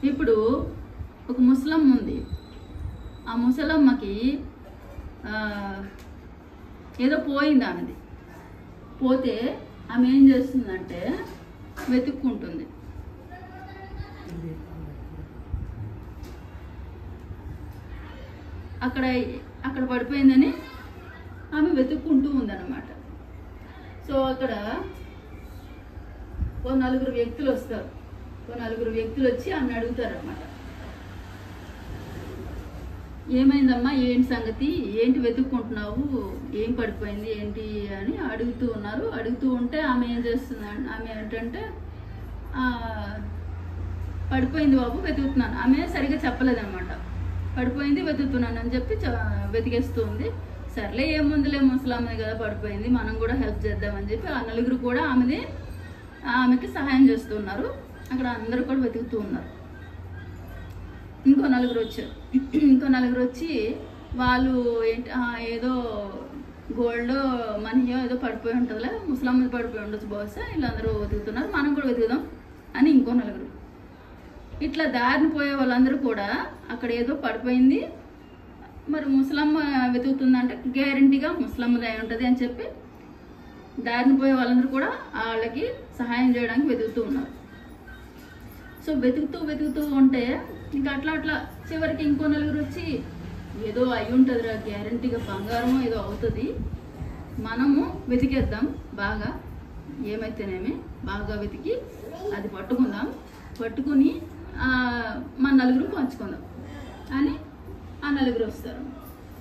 ఇప్పుడు ఒక ముసలమ్మ ఉంది. ఆ ముసలమ్మకి ఏదో పోయింది. ఆమెది పోతే ఆమె ఏం చేస్తుందంటే వెతుక్కుంటుంది. అక్కడ పడిపోయిందని ఆమె వెతుక్కుంటూ ఉందన్నమాట. సో అక్కడ ఓ నలుగురు వ్యక్తులు వస్తారు. ఓ నలుగురు వ్యక్తులు వచ్చి ఆమెను అడుగుతారు అన్నమాట. ఏమైందమ్మా, ఏంటి సంగతి, ఏంటి వెతుక్కుంటున్నావు, ఏం పడిపోయింది ఏంటి అని అడుగుతూ ఉన్నారు. అడుగుతూ ఉంటే ఆమె ఏం చేస్తుందంటే, ఆమె ఏంటంటే పడిపోయింది బాబు వెతుకుతున్నాను. ఆమె సరిగా చెప్పలేదన్నమాట. పడిపోయింది వెతుకుతున్నాను అని చెప్పి వెతికేస్తుంది. సర్లే ఏముందిలే, ముసలామె కదా పడిపోయింది, మనం కూడా హెల్ప్ చేద్దామని చెప్పి ఆ నలుగురు కూడా ఆమెకి సహాయం చేస్తున్నారు. అక్కడ అందరూ కూడా వెతుకుతూ ఉన్నారు. ఇంకో నలుగురు వచ్చారు. ఇంకో నలుగురు వచ్చి వాళ్ళు ఏదో గోల్డ్ మనీయో ఏదో పడిపోయి ఉంటుందిలే, ముసలమ్మ పడిపోయి ఉండొచ్చు బహుశా, వీళ్ళందరూ వెతుకుతున్నారు, మనం కూడా వెతుకుదాం అని ఇంకో నలుగురు. ఇట్లా దారిని పోయే వాళ్ళందరూ కూడా అక్కడ ఏదో పడిపోయింది, మరి ముసలమ్మ వెతుకుతుందంటే గ్యారంటీగా ముసలమ్మది అయి ఉంటుంది అని చెప్పి దారిని పోయే వాళ్ళందరూ కూడా వాళ్ళకి సహాయం చేయడానికి వెతుకుతూ ఉన్నారు. సో వెతుకుతూ ఉంటే ఇంకా అట్లా చివరికి ఇంకో నలుగురు వచ్చి ఏదో అయి ఉంటుందిరా, గ్యారంటీగా బంగారమో ఏదో అవుతుంది, మనము వెతికేద్దాం, బాగా ఏమైతేనేమి బాగా వెతికి అది పట్టుకుందాం, పట్టుకుని మన నలుగురు పంచుకుందాం అని ఆ నలుగురు వస్తారు.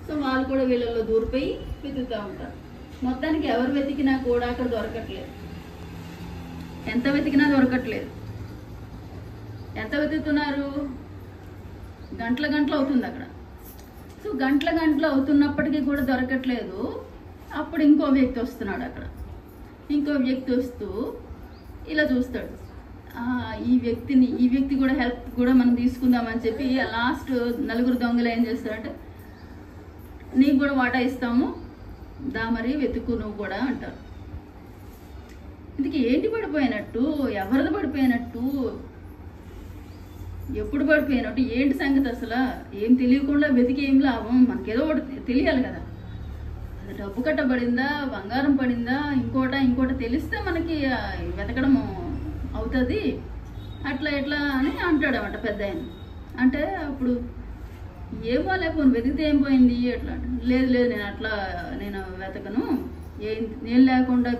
సో వాళ్ళు కూడా వీళ్ళల్లో దూరిపోయి వెతుకుతూ ఉంటారు. మొత్తానికి ఎవరు వెతికినా కూడా అక్కడ దొరకట్లేదు. ఎంత వెతికినా దొరకట్లేదు. ఎంత వెతుకుతున్నారు, గంటల అవుతుంది అక్కడ. సో గంటల అవుతున్నప్పటికీ కూడా దొరకట్లేదు. అప్పుడు ఇంకో వ్యక్తి వస్తున్నాడు. అక్కడ ఇంకో వ్యక్తి వస్తూ ఇలా చూస్తాడు, ఈ వ్యక్తి కూడా హెల్ప్ కూడా మనం తీసుకుందామని చెప్పి లాస్ట్ నలుగురు దొంగలు ఏం చేస్తారంటే, నీకు కూడా వాటా ఇస్తాము, దా మరి వెతుకు నువ్వు కూడా అంటారు. ఇందుకు ఏంటి పడిపోయినట్టు, ఎవరిది పడిపోయినట్టు, ఎప్పుడు పడిపోయినట్టు, ఏంటి సంగతి, అసలు ఏం తెలియకుండా వెతికి ఏం లాభం, మనకేదో ఒకటి తెలియాలి కదా. అది డబ్బు కట్టబడిందా, బంగారం పడిందా, ఇంకోట తెలిస్తే మనకి వెతకడం అవుతుంది. అట్లా ఎట్లా అని అంటాడన్నమాట పెద్ద ఆయన. అంటే అప్పుడు ఏమో లేకపోతే వెతికితే ఏం పోయింది అట్లా. లేదు నేను వెతకను, నేను లేకుండా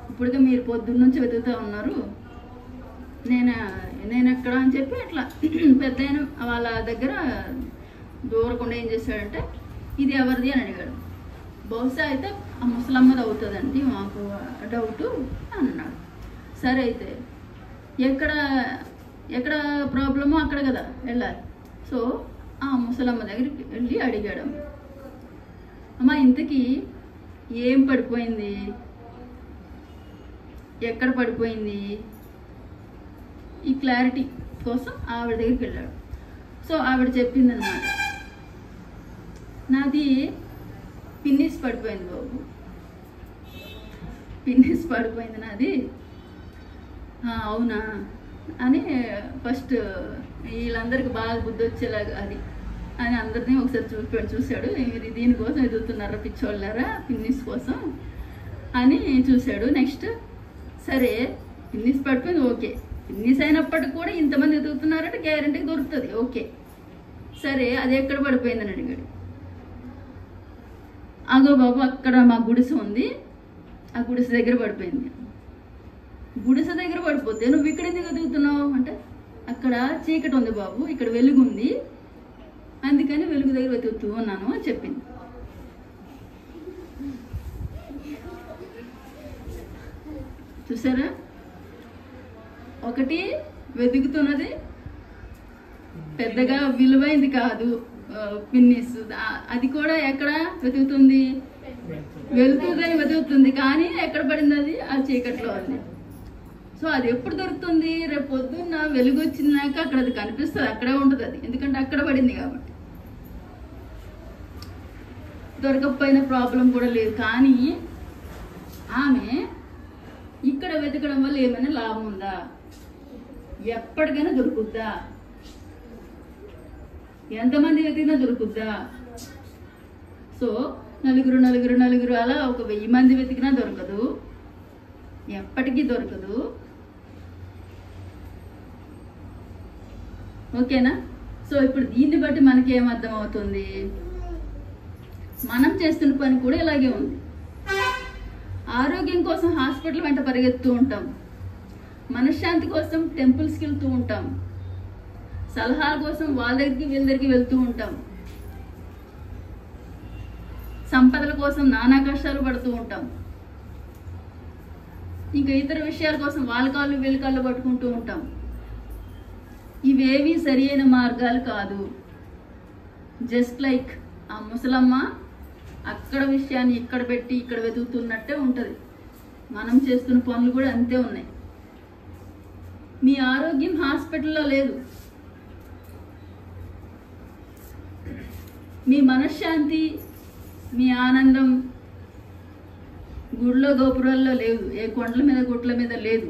ఇప్పటికే మీరు పొద్దున్న నుంచి వెతుకుతూ ఉన్నారు, నేను ఎక్కడ అని చెప్పి అట్లా పెద్ద ఆయన వాళ్ళ దగ్గర దూరకుండా ఏం చేశాడంటే, ఇది ఎవరిది అని అడిగాడు. బహుశా అయితే ఆ ముసలమ్మది అవుతుందండి, మాకు డౌటు అన్నాడు. సరే అయితే ఎక్కడ ప్రాబ్లమో అక్కడ కదా వెళ్ళాలి. సో ఆ ముసలమ్మ దగ్గరికి వెళ్ళి అడిగాడు, అమ్మ ఇంతకీ ఏం పడిపోయింది, ఎక్కడ పడిపోయింది, ఈ క్లారిటీ కోసం ఆవిడ దగ్గరికి వెళ్ళాడు. సో ఆవిడ చెప్పిందనమాట, నాది పిన్నిస్ పడిపోయింది బాబు, పిన్నిస్ పడిపోయింది నాది. అవునా అని ఫస్ట్ వీళ్ళందరికీ బాగా బుద్ధి వచ్చేలాగా అది అని అందరినీ ఒకసారి చూశాడు. మీరు దీనికోసం ఎదుగుతున్నారా పిచ్చోళ్ళారా, పిన్నిస్ కోసం అని చూశాడు. నెక్స్ట్ సరే పిన్నిస్ పడిపోయింది, ఓకే, పిన్నిస్ అయినప్పటికి కూడా ఇంతమంది ఎదుగుతున్నారంటే గ్యారంటీకి దొరుకుతుంది, ఓకే, సరే అది ఎక్కడ పడిపోయిందని అడిగాడు. అగో బాబు అక్కడ మా గుడిసె ఉంది, ఆ గుడిసె దగ్గర పడిపోయింది. గుడిసె దగ్గర పడిపోతే నువ్వు ఇక్కడ ఎందుకు ఎదుగుతున్నావు అంటే, అక్కడ చీకటి ఉంది బాబు, ఇక్కడ వెలుగు ఉంది, అందుకని వెలుగు దగ్గర వెతుకుతూ ఉన్నాను అని చెప్పింది. చూసారా, ఒకటి వెతుకుతున్నది పెద్దగా విలువైంది కాదు పిన్నిస్, అది కూడా ఎక్కడ వెతుకుతుంది, వెలుగుతుందని వెతుకుతుంది, కానీ ఎక్కడ పడింది అది ఆ చీకట్లో ఉంది. సో అది ఎప్పుడు దొరుకుతుంది, రేపు పొద్దున్న వెలుగు వచ్చినాక అక్కడ అది కనిపిస్తుంది, అక్కడే ఉంటుంది అది, ఎందుకంటే అక్కడ పడింది కాబట్టి. దొరకకపోయిన ప్రాబ్లం కూడా లేదు. కానీ ఆమె ఇక్కడ వెతకడం వల్ల ఏమైనా లాభం ఉందా? ఎప్పటికైనా దొరుకుద్దా? ఎంతమంది వెతికినా దొరుకుద్దా? సో నలుగురు అలా ఒక 1000 మంది వెతికినా దొరకదు, ఎప్పటికీ దొరకదు. ఓకేనా? సో ఇప్పుడు దీన్ని బట్టి మనకి ఏమర్థం అవుతుంది? మనం చేస్తున్న పని కూడా ఇలాగే ఉంది. ఆరోగ్యం కోసం హాస్పిటల్ వెంట పరిగెత్తూ ఉంటాం, మనశ్శాంతి కోసం టెంపుల్స్కి వెళ్తూ ఉంటాం, సలహాల కోసం వాళ్ళ దగ్గరికి వీళ్ళ దగ్గరికి వెళ్తూ ఉంటాం, సంపదల కోసం నానా కష్టాలు పడుతూ ఉంటాం, ఇంకా ఇతర విషయాల కోసం వాళ్ళ కాళ్ళు వీళ్ళ కాళ్ళు పట్టుకుంటూ ఉంటాం. ఇవేవి సరి అయిన మార్గాలు కాదు. జస్ట్ లైక్ ఆ ముసలమ్మ అక్కడ విషయాన్ని ఇక్కడ పెట్టి ఇక్కడ వెతుకుతున్నట్టే ఉంటుంది. మనం చేస్తున్న పనులు కూడా అంతే ఉన్నాయి. మీ ఆరోగ్యం హాస్పిటల్లో లేదు, మీ మనశ్శాంతి మీ ఆనందం గుడిలో గోపురాల్లో లేదు, ఏ కొండల మీద గుట్ల మీద లేదు.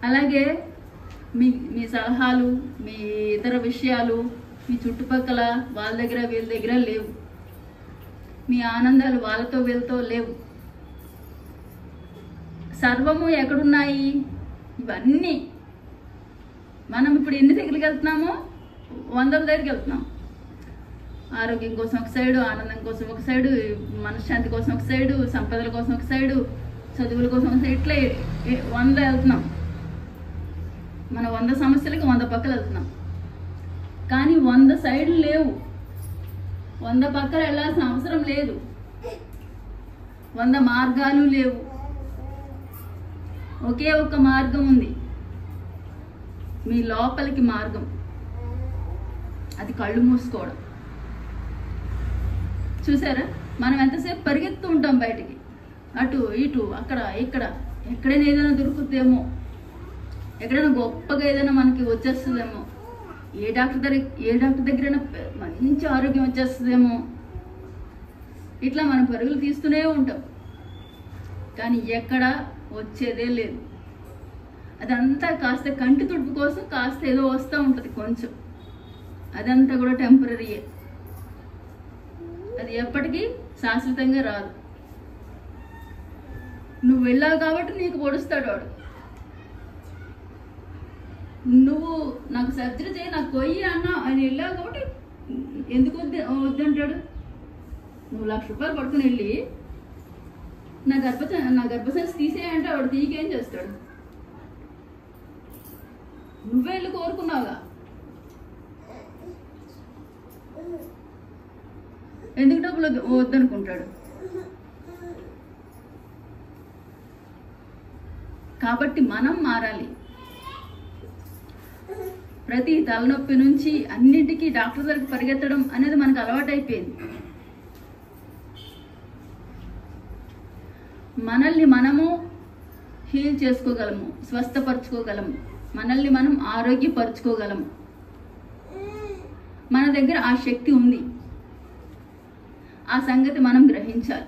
అలాగే మీ సలహాలు మీ ఇతర విషయాలు మీ చుట్టుపక్కల వాళ్ళ దగ్గర వీళ్ళ దగ్గర లేవు. మీ ఆనందాలు వాళ్ళతో వీళ్ళతో లేవు. సర్వము ఎక్కడున్నాయి? ఇవన్నీ మనం ఇప్పుడు ఎన్ని దగ్గరికి వెళ్తున్నామో 100 దగ్గరికి వెళ్తున్నాం. ఆరోగ్యం కోసం ఒక సైడు, ఆనందం కోసం ఒక సైడు, మనశ్శాంతి కోసం ఒక సైడు, సంపదల కోసం ఒక సైడు, చదువుల కోసం ఒక సైడు, ఇట్లా 100 వెళ్తున్నాం. మన 100 సమస్యలకి 100 పక్కలు వెళ్తున్నాం. కానీ 100 సైడ్లు లేవు, 100 పక్కలు వెళ్ళాల్సిన అవసరం లేదు, 100 మార్గాలు లేవు. ఒకే ఒక మార్గం ఉంది, మీ లోపలికి మార్గం. అది కళ్ళు మూసుకోవడం. చూసారా, మనం ఎంతసేపు పరిగెత్తూ ఉంటాం బయటికి, అటు ఇటు అక్కడ ఇక్కడ. ఎక్కడైనా ఏదైనా దొరుకుతుందేమో, ఎక్కడైనా గొప్పగా ఏదైనా మనకి వచ్చేస్తుందేమో, ఏ డాక్టర్ దగ్గరైనా మంచి ఆరోగ్యం వచ్చేస్తుందేమో, ఇట్లా మనం పరుగులు తీస్తూనే ఉంటాం. కానీ ఎక్కడ వచ్చేదే లేదు. అదంతా కాస్త కంటి తుడుపు కోసం కాస్త ఏదో వస్తూ ఉంటుంది కొంచెం, అదంతా కూడా టెంపరీయే. అది ఎప్పటికీ శాశ్వతంగా రాదు. నువ్వు వెళ్ళావు కాబట్టి నీకు పొడుస్తాడు వాడు. నువ్వు నాకు సర్జరీ చేయి, నాకు కొయ్యి అన్నా ఆయన వెళ్ళావు కాబట్టి ఎందుకు వద్దంటాడు? నువ్వు ₹1,00,000 పడుకుని వెళ్ళి నా గర్భసంచి తీసేయంటే వాడు తీకేం చేస్తాడు? నువ్వే వెళ్ళి కోరుకున్నావుగా, ఎందుకు డబ్బులు వద్దనుకుంటాడు? కాబట్టి మనం మారాలి. ప్రతి తలనొప్పి నుంచి అన్నింటికీ డాక్టర్ దగ్గరికి పరిగెత్తడం అనేది మనకు అలవాటైపోయింది. మనల్ని మనము హీల్ చేసుకోగలము, స్వస్థపరచుకోగలము, మనల్ని మనం ఆరోగ్యపరచుకోగలము. మన దగ్గర ఆ శక్తి ఉంది. ఆ సంగతి మనం గ్రహించాలి.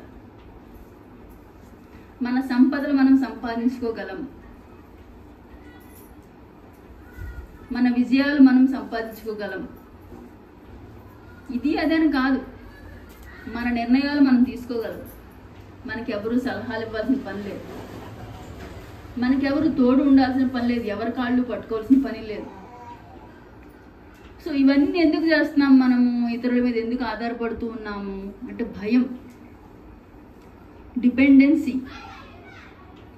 మన సంపదలు మనం సంపాదించుకోగలము, మన విజయాలు మనం సంపాదించుకోగలము. ఇది అదని కాదు, మన నిర్ణయాలు మనం తీసుకోగలము. మనకెవరు సలహాలు ఇవ్వాల్సిన పని లేదు, మనకెవరు తోడు ఉండాల్సిన పని లేదు, ఎవరి కాళ్ళు పట్టుకోవాల్సిన పని లేదు. సో ఇవన్నీ ఎందుకు చేస్తున్నాం? మనము ఇతరుల మీద ఎందుకు ఆధారపడుతూ ఉన్నాము అంటే భయం, డిపెండెన్సీ.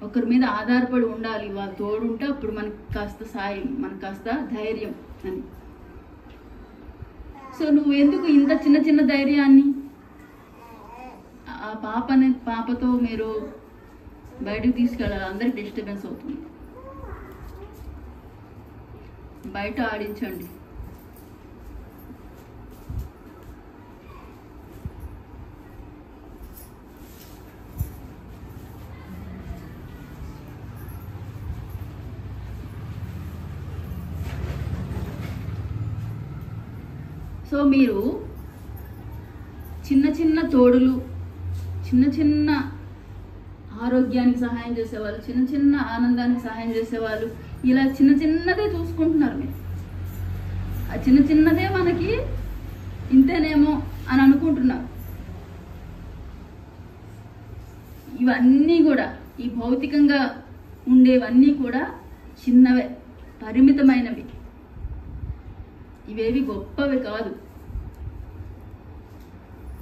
ఒకరి మీద ఆధారపడి ఉండాలి, వాళ్ళు తోడు ఉంటే అప్పుడు మనకి కాస్త సాయం, మనకు కాస్త ధైర్యం అని. సో నువ్వు ఎందుకు ఇంత చిన్న చిన్న ధైర్యాన్ని? ఆ పాపతో మీరు బయటకు తీసుకెళ్ళాలి. అందరికి డిస్టర్బెన్స్ అవుతుంది, బయట ఆడించండి. సో మీరు చిన్న చిన్న తోడులు, చిన్న చిన్న ఆరోగ్యానికి సహాయం చేసేవాళ్ళు, చిన్న చిన్న ఆనందానికి సహాయం చేసేవాళ్ళు, ఇలా చిన్న చిన్నదే చూసుకుంటున్నారు మీరు. ఆ చిన్న చిన్నదే మనకి ఇంతేనేమో అని అనుకుంటున్నారు. ఇవన్నీ కూడా, ఈ భౌతికంగా ఉండేవన్నీ కూడా చిన్నవే, పరిమితమైనవి. ఇవేవి గొప్పవి కాదు.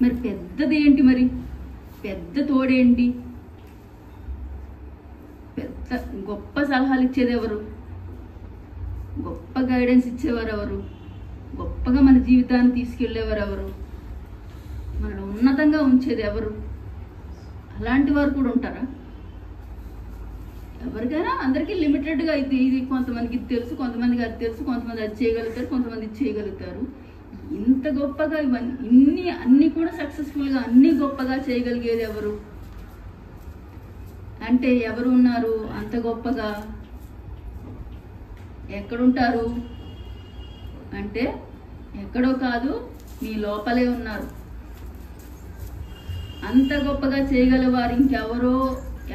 మరి పెద్దది ఏంటి? మరి పెద్ద తోడేంటి? పెద్ద గొప్ప సలహాలు ఇచ్చేది ఎవరు? గొప్ప గైడెన్స్ ఇచ్చేవారు ఎవరు? గొప్పగా మన జీవితాన్ని తీసుకెళ్ళేవారు ఎవరు? మనల్ని ఉన్నతంగా ఉంచేది ఎవరు? అలాంటి వారు కూడా ఉంటారా? ఎవరికైనా అందరికీ లిమిటెడ్గా ఇది కొంతమందికి ఇది తెలుసు, కొంతమందికి అది తెలుసు, కొంతమంది అది చేయగలుగుతారు, కొంతమంది ఇది చేయగలుగుతారు. ఇంత గొప్పగా ఇవన్నీ అన్నీ కూడా సక్సెస్ఫుల్గా అన్నీ గొప్పగా చేయగలిగేది ఎవరు అంటే ఎవరు ఉన్నారు అంత గొప్పగా? ఎక్కడుంటారు అంటే ఎక్కడో కాదు, మీ లోపలే ఉన్నారు. అంత గొప్పగా చేయగలవారు ఇంకెవరో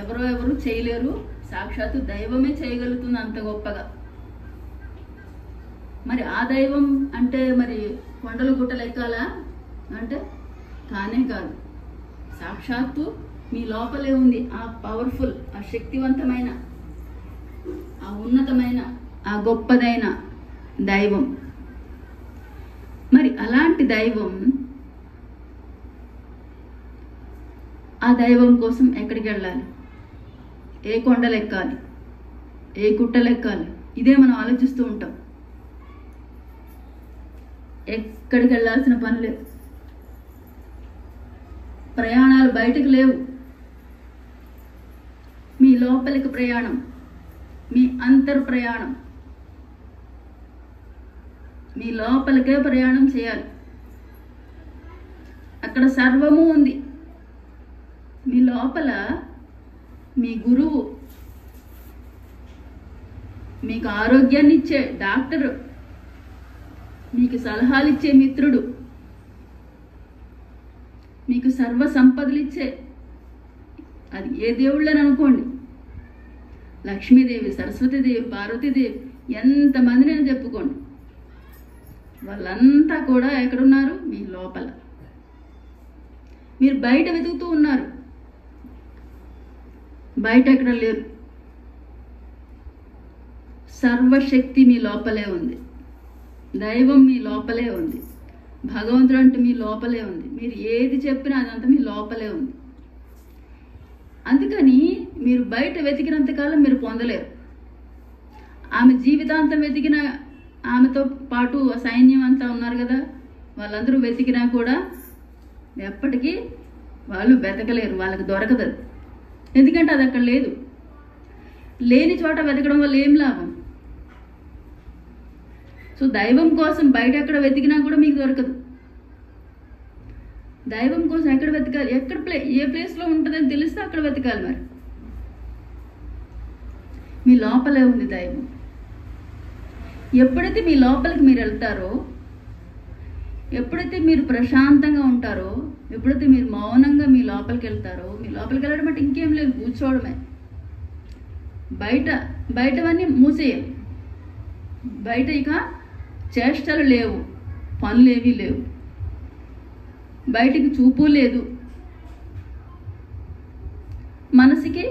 ఎవరు చేయలేరు. సాక్షాత్తు దైవమే చేయగలుగుతుంది అంత గొప్పగా. మరి ఆ దైవం అంటే మరి కొండలు గుట్టలు ఎక్కాలా అంటే కానే కాదు. సాక్షాత్తు మీ లోపలే ఉంది ఆ పవర్ఫుల్, ఆ శక్తివంతమైన, ఆ ఉన్నతమైన, ఆ గొప్పదైన దైవం. మరి అలాంటి దైవం, ఆ దైవం కోసం ఎక్కడికి వెళ్ళాలి? ఏ కొండలు ఎక్కాలి? ఏ గుట్టలు ఎక్కాలి? ఇదే మనం ఆలోచిస్తూ ఉంటాం. ఎక్కడికి వెళ్ళాల్సిన పని లేదు. ప్రయాణాలు బయటకు లేవు. మీ లోపలికి ప్రయాణం, మీ అంతర్ ప్రయాణం. మీ లోపలికే ప్రయాణం చేయాలి. అక్కడ సర్వము ఉంది. మీ లోపల మీ గురువు, మీకు ఆరోగ్యాన్ని ఇచ్చే డాక్టరు, మీకు సలహాలు ఇచ్చే మిత్రుడు, మీకు సర్వ సంపదలు ఇచ్చే, అది ఏ దేవుళ్ళని అనుకోండి, లక్ష్మీదేవి, సరస్వతీదేవి, పార్వతీదేవి, ఎంతమందినైనా చెప్పుకోండి, వాళ్ళంతా కూడా ఎక్కడున్నారు? మీ లోపల. మీరు బయట వెతుకుతూ ఉన్నారు, బయట ఎక్కడ లేరు. సర్వశక్తి మీ లోపలే ఉంది. దైవం మీ లోపలే ఉంది. భగవంతుడు అంటే మీ లోపలే ఉంది. మీరు ఏది చెప్పినా అదంతా మీ లోపలే ఉంది. అందుకని మీరు బయట వెతికినంతకాలం మీరు పొందలేరు. ఆమె జీవితాంతం వెతికిన, ఆమెతో పాటు సైన్యం అంతా ఉన్నారు కదా, వాళ్ళందరూ వెతికినా కూడా ఎప్పటికీ వాళ్ళు వెతకలేరు, వాళ్ళకి దొరకదు. ఎందుకంటే అది అక్కడ లేదు. లేని చోట వెతకడం వల్ల ఏం లాభం? సో దైవం కోసం బయట ఎక్కడ వెతికినా కూడా మీకు దొరకదు. దైవం కోసం ఎక్కడ వెతకాలి? ఏ ప్లేస్లో ఉంటుందని తెలిస్తే అక్కడ వెతకాలి. మరి మీ లోపలే ఉంది దైవం. ఎప్పుడైతే మీ లోపలికి మీరు వెళ్తారో, ఎప్పుడైతే మీరు ప్రశాంతంగా ఉంటారో, ఎప్పుడైతే మీరు మౌనంగా మీ లోపలికి వెళ్తారో, మీ లోపలికి వెళ్ళడం అంటే ఇంకేం లేదు, కూర్చోవడమే. బయటవన్నీ మూసేయాలి. బయట ఇక చేష్టలు లేవు, పనులు ఏమీ లేవు, బయటికి చూపు లేదు, మనసుకి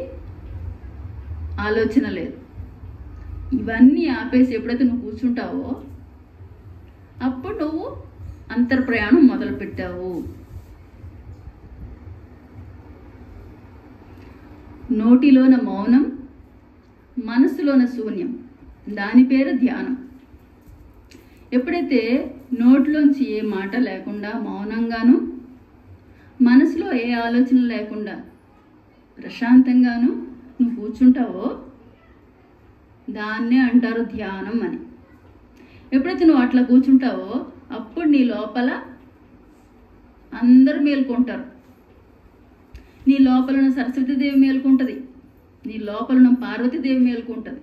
ఆలోచన లేదు. ఇవన్నీ ఆపేసి ఎప్పుడైతే నువ్వు కూర్చుంటావో అప్పుడు నువ్వు అంతర్ప్రయాణం మొదలు పెట్టావు. నోటిలోన మౌనం, మనసులోన శూన్యం, దాని పేరు ధ్యానం. ఎప్పుడైతే నోట్లోంచి ఏ మాట లేకుండా మౌనంగాను, మనసులో ఏ ఆలోచన లేకుండా ప్రశాంతంగాను నువ్వు కూర్చుంటావో దాన్నే అంటారు ధ్యానం అని. ఎప్పుడైతే నువ్వు అట్లా కూర్చుంటావో అప్పుడు నీ లోపల అందరూ మేల్కొంటారు. నీ లోపల సరస్వతీదేవి మేల్కొంటుంది, నీ లోపల పార్వతీదేవి మేల్కొంటుంది,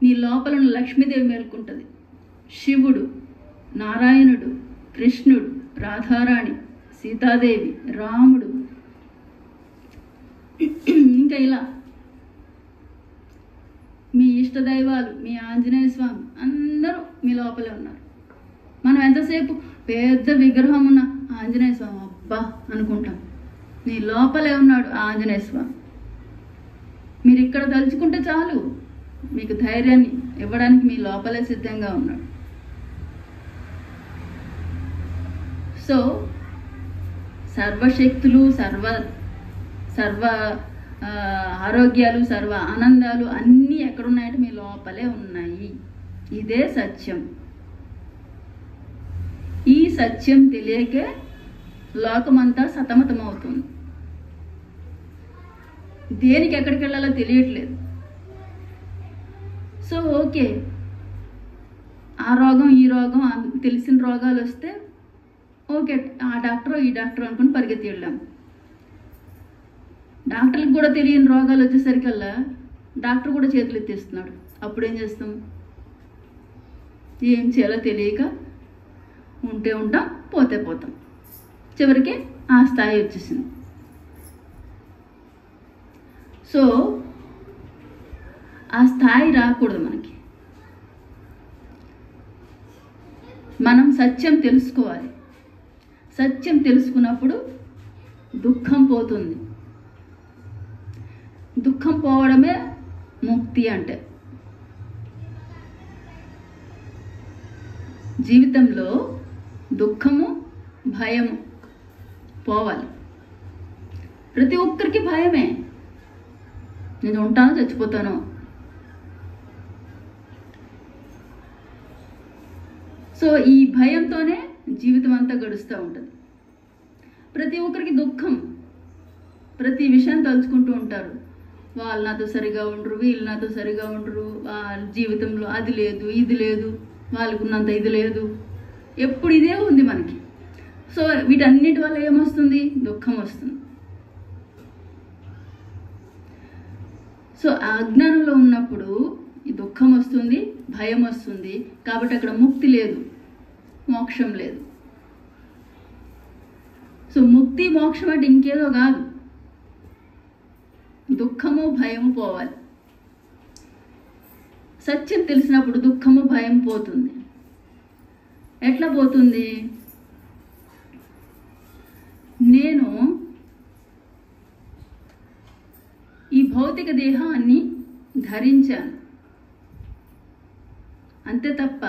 నీ లోపల లక్ష్మీదేవి మేల్కొంటుంది, శివుడు, నారాయణుడు, కృష్ణుడు, రాధారాణి, సీతాదేవి, రాముడు, ఇంకా ఇలా మీ ఇష్టదైవాలు, మీ ఆంజనేయ స్వామి అందరూ మీ లోపలే ఉన్నారు. మనం ఎంతసేపు పెద్ద విగ్రహం ఉన్న ఆంజనేయ స్వామి అబ్బా అనుకుంటాం, నీ లోపలే ఉన్నాడు ఆంజనేయ స్వామి. మీరు ఇక్కడ తలుచుకుంటే చాలు, మీకు ధైర్యాన్ని ఇవ్వడానికి మీ లోపలే సిద్ధంగా ఉన్నాడు. సో సర్వశక్తులు, సర్వ ఆరోగ్యాలు, సర్వ ఆనందాలు అన్నీ ఎక్కడున్నాయంటే మీ లోపలే ఉన్నాయి. ఇదే సత్యం. ఈ సత్యం తెలియకే లోకమంతా సతమతమవుతుంది. దేనికి ఎక్కడికి వెళ్ళాలో తెలియట్లేదు. సో ఓకే, ఆ రోగం ఈ రోగం తెలిసిన రోగాలు వస్తే ఓకే, ఆ డాక్టర్ ఈ డాక్టర్ అనుకుని పరిగెత్తి వెళ్ళాం. డాక్టర్కి కూడా తెలియని రోగాలు వచ్చేసరికల్లా డాక్టర్ కూడా చేతులు ఎత్తేస్తున్నాడు. అప్పుడు ఏం చేస్తాం? ఏం చేయాలో తెలియక ఉంటే ఉంటాం, పోతే పోతాం. చివరికి ఆ స్థాయి వచ్చేసింది. సో ఆ స్థాయి రాకూడదు మనకి. మనం సత్యం తెలుసుకోవాలి. సత్యం తెలుసుకున్నప్పుడు దుఃఖం పోతుంది. దుఃఖం పోవడమే ముక్తి అంటే. జీవితంలో దుఃఖము, భయము పోవాలి. ప్రతి ఒక్కరికి భయమే. నేను ఉంటాను, చచ్చిపోతాను. సో ఈ భయంతోనే జీవితం అంతా గడుస్తూ ఉంటుంది. ప్రతి ఒక్కరికి దుఃఖం, ప్రతి విషయం తలుచుకుంటూ ఉంటారు. వాళ్ళు నాతో సరిగా ఉండరు, వీళ్ళు నాతో సరిగా ఉండరు, వాళ్ళ జీవితంలో అది లేదు, ఇది లేదు, వాళ్ళకున్నంత ఇది లేదు, ఎప్పుడు ఇదే ఉంది మనకి. సో వీటన్నిటి వల్ల ఏమొస్తుంది? దుఃఖం వస్తుంది. సో ఆ అజ్ఞానంలో ఉన్నప్పుడు ఈ దుఃఖం వస్తుంది, భయం వస్తుంది. కాబట్టి అక్కడ ముక్తి లేదు, మోక్షం లేదు. సో ముక్తి మోక్షం అంటే ఇంకేదో కాదు, దుఃఖము భయము పోవాలి. సత్యం తెలిసినప్పుడు దుఃఖము భయం పోతుంది. ఎట్లా పోతుంది? నేను ఈ భౌతిక దేహాన్ని ధరించాను అంతే తప్ప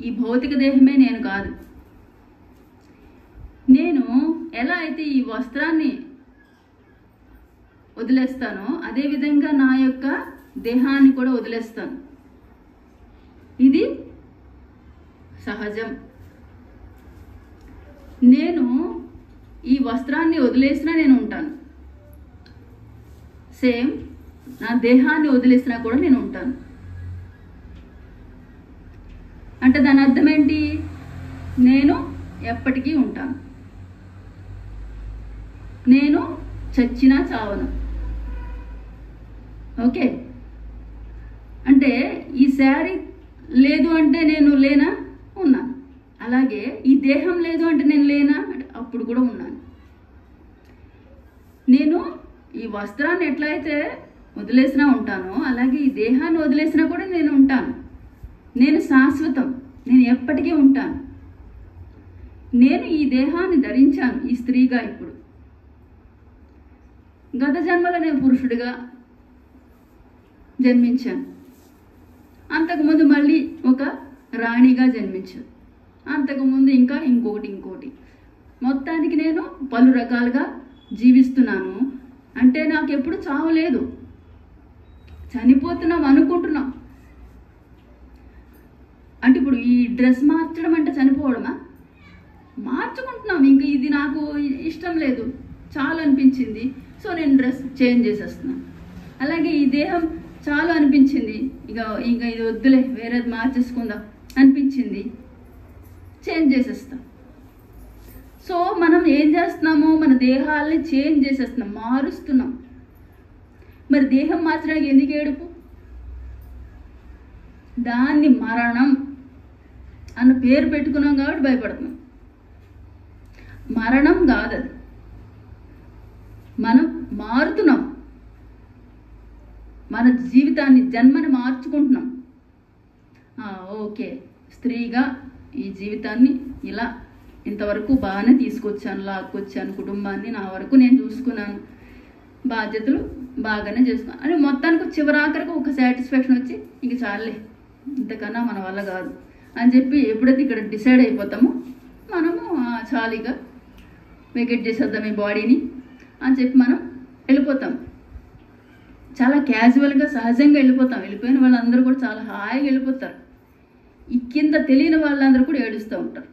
ఈ భౌతిక దేహమే నేను కాదు. నేను ఎలా అయితే ఈ వస్త్రాన్ని వదిలేస్తానో అదేవిధంగా నా యొక్క దేహాన్ని కూడా వదిలేస్తాను. ఇది సహజం. నేను ఈ వస్త్రాన్ని వదిలేసినా నేను ఉంటాను. సేమ్ నా దేహాన్ని వదిలేసినా కూడా నేను ఉంటాను. అంటే దాని అర్థం ఏంటి? నేను ఎప్పటికీ ఉంటాను. నేను చచ్చినా చావను. ఓకే, అంటే ఈ శారీ లేదు అంటే నేను లేనా? ఉన్నాను. అలాగే ఈ దేహం లేదు అంటే నేను లేనా? అంటే అప్పుడు కూడా ఉన్నాను. నేను ఈ వస్త్రాన్ని ఎట్లయితే వదిలేసినా ఉంటానో అలాగే ఈ దేహాన్ని వదిలేసినా కూడా నేను ఉంటాను. నేను శాశ్వతం, నేను ఎప్పటికీ ఉంటాను. నేను ఈ దేహాన్ని ధరించాను ఈ స్త్రీగా. ఇప్పుడు గత జన్మలో నేను పురుషుడిగా జన్మించాను. అంతకుముందు మళ్ళీ ఒక రాణిగా జన్మించాను. అంతకుముందు ఇంకా ఇంకోటి. మొత్తానికి నేను పలు రకాలుగా జీవిస్తున్నాను. అంటే నాకు ఎప్పుడు చావు లేదు. చనిపోతున్నాం అనుకుంటున్నాం. అంటే ఇప్పుడు ఈ డ్రెస్ మార్చడం అంటే చనిపోవడమా? మార్చుకుంటున్నాం. ఇంకా ఇది నాకు ఇష్టం లేదు, చాలు అనిపించింది, సో నేను డ్రెస్ చేంజ్ చేసేస్తున్నాను. అలాగే ఈ దేహం చాలు అనిపించింది, ఇంకా ఇది వద్దులే, వేరేది మార్చేసుకుందాం అనిపించింది, చేంజ్ చేసేస్తాం. సో మనం ఏం చేస్తున్నాము? మన దేహాలని చేంజ్ చేసేస్తున్నాం, మారుస్తున్నాం. మరి దేహం మార్చడానికి ఎందుకు ఏడుపు? దాన్ని మరణం అన్న పేరు పెట్టుకున్నాం కాబట్టి భయపడుతున్నాం. మరణం కాదది, మనం మారుతున్నాం, మన జీవితాన్ని జన్మని మార్చుకుంటున్నాం. ఓకే, స్త్రీగా ఈ జీవితాన్ని ఇలా ఇంతవరకు బాగానే తీసుకొచ్చాను, లాక్కొచ్చాను, కుటుంబాన్ని నా వరకు నేను చూసుకున్నాను, బాధ్యతలు బాగానే చేసుకున్నాను అని మొత్తానికి చివరాఖరికి ఒక సాటిస్ఫాక్షన్ వచ్చి ఇంక చాలే, ఇంతకన్నా మన వల్ల కాదు అని చెప్పి ఎప్పుడైతే ఇక్కడ డిసైడ్ అయిపోతామో మనము చాలీగా వెకెట్ చేసేద్దాం ఈ బాడీని అని చెప్పి మనం వెళ్ళిపోతాం. చాలా క్యాజువల్గా సహజంగా వెళ్ళిపోతాం. వెళ్ళిపోయిన వాళ్ళందరూ కూడా చాలా హాయిగా వెళ్ళిపోతారు. ఈ కింద తెలియని వాళ్ళందరూ కూడా ఏడుస్తూ ఉంటారు,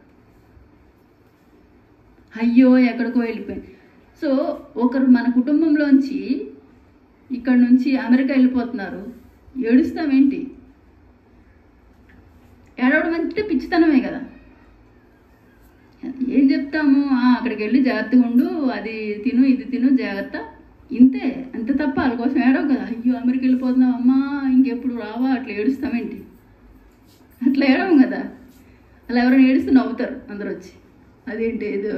అయ్యో ఎక్కడికో వెళ్ళిపోయింది. సో ఒకరు మన కుటుంబంలోంచి ఇక్కడ నుంచి అమెరికా వెళ్ళిపోతున్నారు, ఏడుస్తామేంటి? ఏడవడం అంటే పిచ్చితనమే కదా. ఏం చెప్తాము, అక్కడికి వెళ్ళి జాగ్రత్తగా ఉండు, అది తిను ఇది తిను జాగ్రత్త, ఇంతే, అంతే తప్ప వాళ్ళ కోసం ఏడవు కదా. అయ్యో అమెరికా వెళ్ళిపోతున్నావు అమ్మా ఇంకెప్పుడు రావా, అట్లా ఏడుస్తామేంటి? అట్లా ఏడవం కదా. అలా ఎవరైనా ఏడుస్తూ నవ్వుతారు అందరు వచ్చి, అదేంటి ఏదో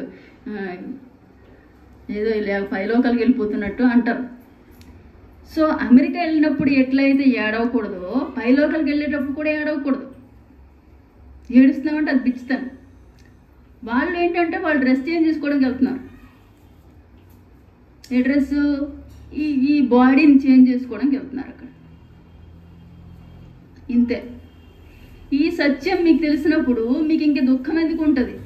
ఏదో ఇలా పైలోకాలకి వెళ్ళిపోతున్నట్టు అంటారు. సో అమెరికా వెళ్ళినప్పుడు ఎట్లయితే ఏడవకూడదో పైలోకాలకి వెళ్ళేటప్పుడు కూడా ఏడవకూడదు. ఏడుస్తున్నామంటే అది పిచ్చితాను. వాళ్ళు ఏంటంటే వాళ్ళు డ్రెస్ చేంజ్ చేసుకోవడానికి వెళ్తున్నారు. ఏ డ్రెస్సు? ఈ బాడీని చేంజ్ చేసుకోవడానికి వెళ్తున్నారు అక్కడ, ఇంతే. ఈ సత్యం మీకు తెలిసినప్పుడు మీకు ఇంక దుఃఖం ఎందుకు ఉంటుంది?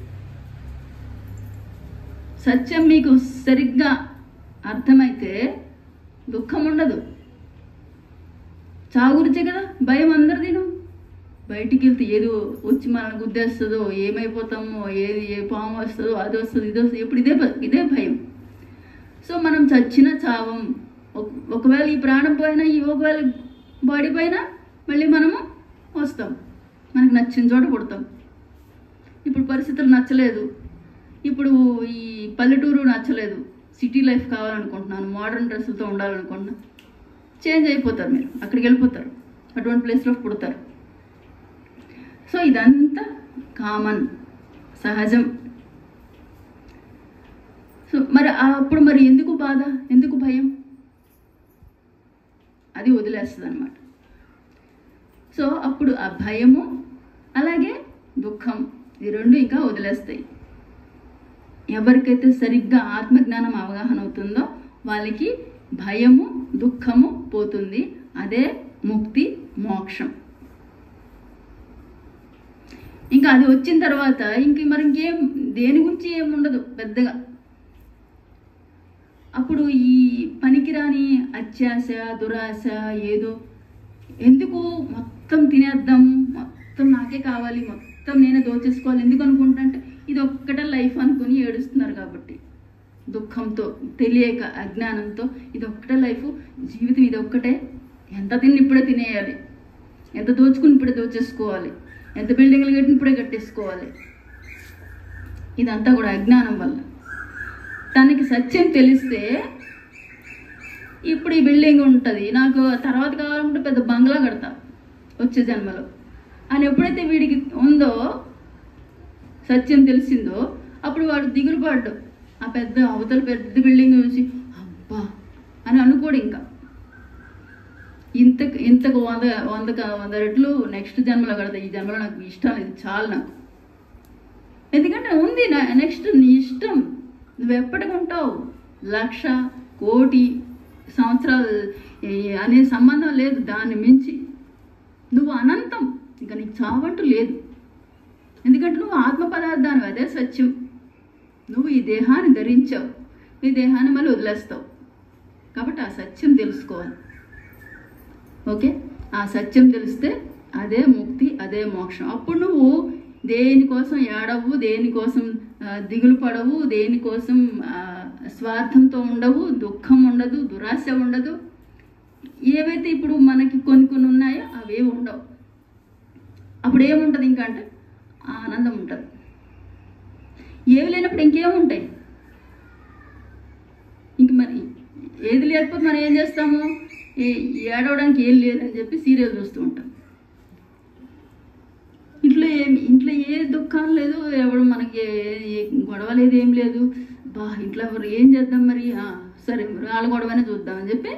సత్యం మీకు సరిగ్గా అర్థమైతే దుఃఖం ఉండదు. చావు గురించే కదా భయం అందరిదిను. బయటికి వెళ్తే ఏదో వచ్చి మనల్ని గుద్దేస్తుందో, ఏమైపోతామో, ఏ పాము వస్తుందో, అది వస్తుంది, ఇది వస్తుంది, ఎప్పుడు ఇదే భయం. సో మనం చచ్చిన చావం, ఒకవేళ ఈ ప్రాణం పోయినా, ఒకవేళ బాడీ పోయినా మళ్ళీ మనము వస్తాం, మనకు నచ్చిన చోట పుడతాం. ఇప్పుడు పరిస్థితులు నచ్చలేదు, ఇప్పుడు ఈ పల్లెటూరు నచ్చలేదు, సిటీ లైఫ్ కావాలనుకుంటున్నాను, మోడర్న్ డ్రెస్సులతో ఉండాలనుకుంటున్నాను, చేంజ్ అయిపోతారు, మీరు అక్కడికి వెళ్ళిపోతారు, అటువంటి ప్లేస్లో పుడతారు. సో ఇదంతా కామన్, సహజం. సో మరి అప్పుడు మరి ఎందుకు బాధ, ఎందుకు భయం? అది వదిలేస్తుంది అన్నమాట. సో అప్పుడు ఆ భయము అలాగే దుఃఖం ఈ రెండు ఇంకా వదిలేస్తాయి. ఎవరికైతే సరిగ్గా ఆత్మజ్ఞానం అవగాహన అవుతుందో వాళ్ళకి భయము దుఃఖము పోతుంది. అదే ముక్తి, మోక్షం. ఇంకా అది వచ్చిన తర్వాత మరి ఇంకేం దేని గురించి ఏముండదు పెద్దగా. అప్పుడు ఈ పనికిరాని అత్యాశ, దురాశ, ఏదో ఎందుకు మొత్తం తినేద్దాం, మొత్తం నాకే కావాలి, మొత్తం నేనే దోచేసుకోవాలి ఎందుకు అనుకుంటా అంటే ఇది ఒక్కటే లైఫ్ అనుకుని ఏడుస్తున్నారు కాబట్టి, దుఃఖంతో, తెలియక, అజ్ఞానంతో ఇది ఒక్కటే లైఫ్, జీవితం ఇది ఒక్కటే, ఎంత తిని ఇప్పుడే తినేయాలి, ఎంత దోచుకుని ఇప్పుడే దోచేసుకోవాలి, ఎంత బిల్డింగ్లు కట్టిన ఇప్పుడే కట్టేసుకోవాలి. ఇదంతా కూడా అజ్ఞానం వల్ల. తనకి సత్యం తెలిస్తే ఇప్పుడు ఈ బిల్డింగ్ ఉంటుంది, నాకు తర్వాత కావాలంటే పెద్ద బంగ్లా కడతా వచ్చే జన్మలో అని ఎప్పుడైతే వీడికి ఉందో, సత్యం తెలిసిందో, అప్పుడు వాడు దిగులు పడ్డు. ఆ అవతల పెద్ద బిల్డింగ్ చూసి అబ్బా అని అనుకోడు. ఇంకా ఇంతకు 100 రెట్లు నెక్స్ట్ జన్మలో కడతా, ఈ జన్మలో నాకు ఇష్టం లేదు, చాలు నాకు. ఎందుకంటే ఉంది నెక్స్ట్ నీ ఇష్టం, నువ్వు ఎప్పటికుంటావు, 1,00,000 కోటి సంవత్సరాలు అనే సంబంధం లేదు. దాన్ని మించి నువ్వు అనంతం, ఇంకా నీకు చావంటూ లేదు. ఎందుకంటే నువ్వు ఆత్మ పదార్థాన్ని, అదే సత్యం. నువ్వు ఈ దేహాన్ని ధరించావు, ఈ దేహాన్ని మళ్ళీ వదిలేస్తావు. కాబట్టి ఆ సత్యం తెలుసుకోవాలి. ఓకే, ఆ సత్యం తెలిస్తే అదే ముక్తి, అదే మోక్షం. అప్పుడు నువ్వు దేనికోసం ఏడవు, దేనికోసం దిగులు పడవు, దేనికోసం స్వార్థంతో ఉండవు, దుఃఖం ఉండదు, దురాశ ఉండదు. ఏవైతే ఇప్పుడు మనకి కొన్ని ఉన్నాయో అవే ఉండవు. అప్పుడు ఏముంటుంది ఇంకా అంటే ఆనందం ఉంటుంది. ఏవి లేనప్పుడు ఇంకేముంటాయి? ఇంక మరి ఏది లేకపోతే మనం ఏం చేస్తాము? ఏడవడానికి ఏం లేదని చెప్పి సీరియల్ చూస్తూ ఉంటాం. ఇంట్లో ఇంట్లో ఏ దుఃఖం లేదు, ఎవడు మనకి గొడవ లేదు, ఏం లేదు. ఇంట్లో ఏం చేద్దాం మరి, సరే మరి వాళ్ళ గొడవనే చూద్దామని చెప్పి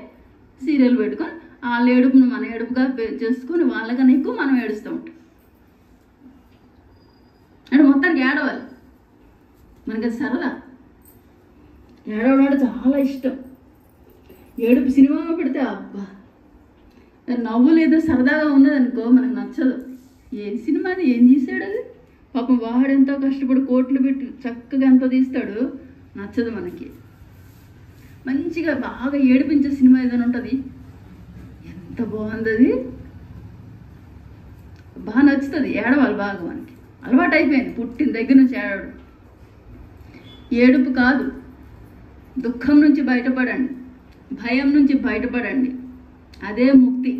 సీరియల్ పెట్టుకొని వాళ్ళ ఏడుపును మన ఏడుపుగా చేసుకొని వాళ్ళకన్నా ఎక్కువ మనం ఏడుస్తూ ఉంటాం. అంటే మొత్తానికి ఏడవాలి, మనకి అది సరదా. ఏడవడం చాలా ఇష్టం. ఏడుపు సినిమా పెడితే అబ్బా, నవ్వు లేదో సరదాగా ఉన్నదనుకో మనకు నచ్చదు. ఏం సినిమా అది, ఏం తీసాడు అది, పాపం వాడు ఎంతో కష్టపడి కోట్లు పెట్టి చక్కగా ఎంతో తీస్తాడు, నచ్చదు మనకి. మంచిగా బాగా ఏడిపించే సినిమా ఏదైనా ఉంటుంది, ఎంత బాగుంది అది, బాగా నచ్చుతుంది. ఏడవాలి బాగా, మనకి అలవాటు అయిపోయింది పుట్టిన దగ్గర నుంచి ఏడవడం. ఏడుపు కాదు, దుఃఖం నుంచి బయటపడండి, భయం నుంచి బయటపడండి. అదే ముక్తి,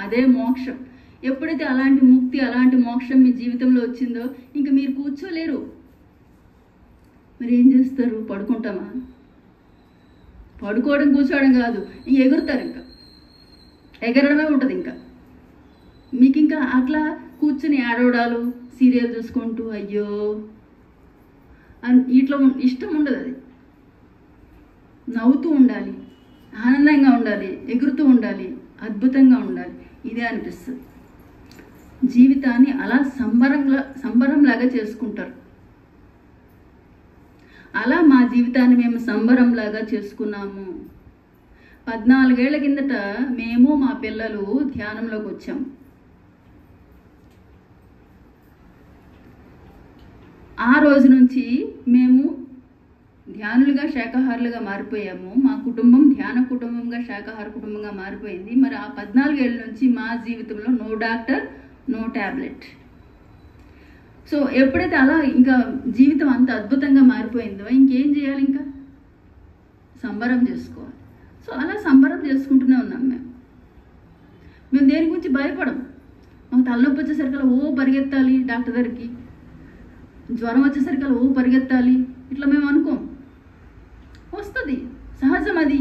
అదే మోక్షం. ఎప్పుడైతే అలాంటి ముక్తి, అలాంటి మోక్షం మీ జీవితంలో వచ్చిందో ఇంకా మీరు కూర్చోలేరు. మరి ఏం చేస్తారు? పడుకుంటామా? పడుకోవడం కూర్చోవడం కాదు, ఎగురుతారు. ఇంకా ఎగరడమే ఉంటుంది. ఇంకా మీకు ఇంకా అట్లా కూర్చుని ఏడవడాలు, సీరియల్ చూసుకుంటూ అయ్యో ఇట్లా ఇష్టం ఉండదు. అది నవ్వుతూ ఉండాలి, ఆనందంగా ఉండాలి, ఎగురుతూ ఉండాలి, అద్భుతంగా ఉండాలి, ఇదే అనిపిస్తుంది. జీవితాన్ని అలా సంబరంలాగా చేసుకుంటారు. అలా మా జీవితాన్ని మేము సంబరంలాగా చేసుకున్నాము. 14 ఏళ్ల కిందట మేము మా పిల్లలు ధ్యానంలోకి వచ్చాము. ఆ రోజు నుంచి మేము ధ్యానులుగా శాకాహారులుగా మారిపోయాము. మా కుటుంబం ధ్యాన కుటుంబంగా శాకాహార కుటుంబంగా మారిపోయింది. మరి ఆ 14 ఏళ్ళ నుంచి మా జీవితంలో no doctor, no tablet. So ఎప్పుడైతే అలా ఇంకా జీవితం అంత అద్భుతంగా మారిపోయిందో ఇంకేం చేయాలి? ఇంకా సంబరం చేసుకోవాలి. సో అలా సంబరం చేసుకుంటూనే ఉన్నాం. మేము దేని గురించి భయపడం. మాకు తలనొప్పి వచ్చేసరికి ఓ పరిగెత్తాలి డాక్టర్ దగ్గరికి, జ్వరం వచ్చేసరికి ఓ పరిగెత్తాలి, ఇట్లా మేము అనుకోం. వస్తుంది, సహజం అది.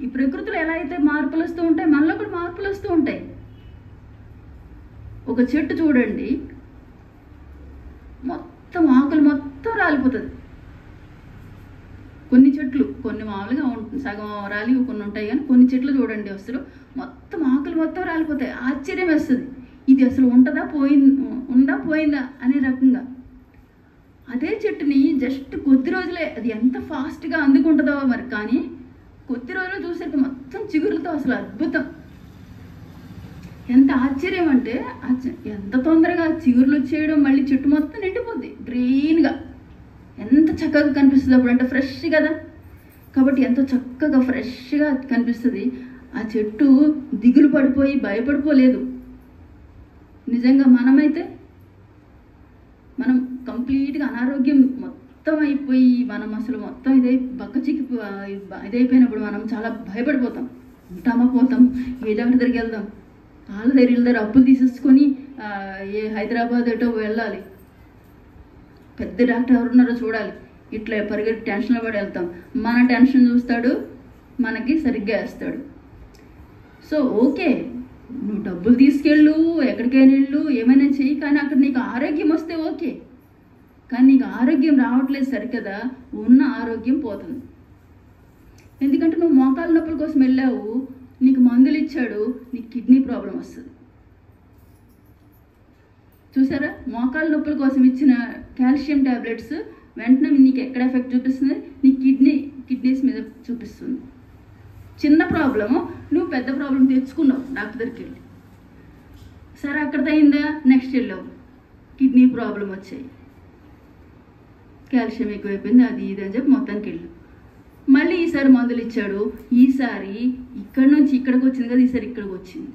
ఈ ప్రకృతిలో ఎలా అయితే మార్పులు వస్తూ ఉంటాయి, మనలో కూడా మార్పులు వస్తూ ఉంటాయి. ఒక చెట్టు చూడండి, మొత్తం ఆకులు మొత్తం రాలిపోతుంది. కొన్ని చెట్లు కొన్ని మామూలుగా సగం రాలి కొన్ని ఉంటాయి, కానీ కొన్ని చెట్లు చూడండి అసలు మొత్తం ఆకులు మొత్తం రాలిపోతాయి. ఆశ్చర్యం వేస్తుంది, ఇది అసలు ఉంటుందా పోయిందా అనే రకంగా. అదే చెట్టుని జస్ట్ కొద్ది రోజులే అది ఎంత ఫాస్ట్గా అందుకుంటుందో మరి, కానీ కొద్ది రోజులు చూసేది మొత్తం చిగురులతో అసలు అద్భుతం. ఎంత ఆశ్చర్యం అంటే ఎంత తొందరగా చిగురులు వచ్చేయడం, మళ్ళీ చెట్టు మొత్తం నిండిపోద్ది గ్రీన్గా. ఎంత చక్కగా కనిపిస్తుంది అప్పుడు, అంటే ఫ్రెష్ కదా, కాబట్టి ఎంతో చక్కగా ఫ్రెష్గా కనిపిస్తుంది. ఆ చెట్టు దిగులు పడిపోయి భయపడిపోలేదు. నిజంగా మనమైతే మనం కంప్లీట్గా అనారోగ్యం మొత్తం అయిపోయి మనం అసలు మొత్తం ఇదైపోయినప్పుడు మనం చాలా భయపడిపోతాం. ఉంటామా పోతాం, ఏ డాక్టర్ దగ్గరికి వెళ్దాం, వాళ్ళ దగ్గర అప్పులు తీసేసుకొని ఏ హైదరాబాద్ ఎటో వెళ్ళాలి, పెద్ద డాక్టర్ ఎవరున్నారో చూడాలి, ఇట్లా పరిగెత్తి టెన్షన్లో పడి వెళ్తాం. మన టెన్షన్ చూస్తాడు, మనకి సరిగ్గా వేస్తాడు. సో ఓకే, నువ్వు డబ్బులు తీసుకెళ్ళు, ఎక్కడికైనా వెళ్ళు, ఏమైనా చెయ్యి, కానీ అక్కడ నీకు ఆరోగ్యం వస్తే ఓకే. కానీ నీకు ఆరోగ్యం రావట్లేదు సరికదా, ఉన్న ఆరోగ్యం పోతుంది. ఎందుకంటే నువ్వు మోకాళ్ళ నొప్పుల కోసం వెళ్ళావు, నీకు మందులు ఇచ్చాడు, నీకు కిడ్నీ ప్రాబ్లం వస్తుంది. చూసారా, మోకాళ్ళ నొప్పుల కోసం ఇచ్చిన కాల్షియం ట్యాబ్లెట్స్ వెంటనే నీకు ఎక్కడ ఎఫెక్ట్ చూపిస్తుంది? నీ కిడ్నీస్ మీద చూపిస్తుంది. చిన్న ప్రాబ్లము నువ్వు పెద్ద ప్రాబ్లం తెచ్చుకున్నావు డాక్టర్ దగ్గరికి వెళ్ళి, సరే అక్కడ అయిందా, నెక్స్ట్ వెళ్ళావు, కిడ్నీ ప్రాబ్లం వచ్చాయి, కాల్షియం ఎక్కువైపోయింది, అది ఇది అని చెప్పి మొత్తానికి వెళ్ళు. మళ్ళీ ఈసారి మందులు ఇచ్చాడు, ఈసారి ఇక్కడ నుంచి ఇక్కడికి వచ్చింది కదా, ఈసారి ఇక్కడికి వచ్చింది.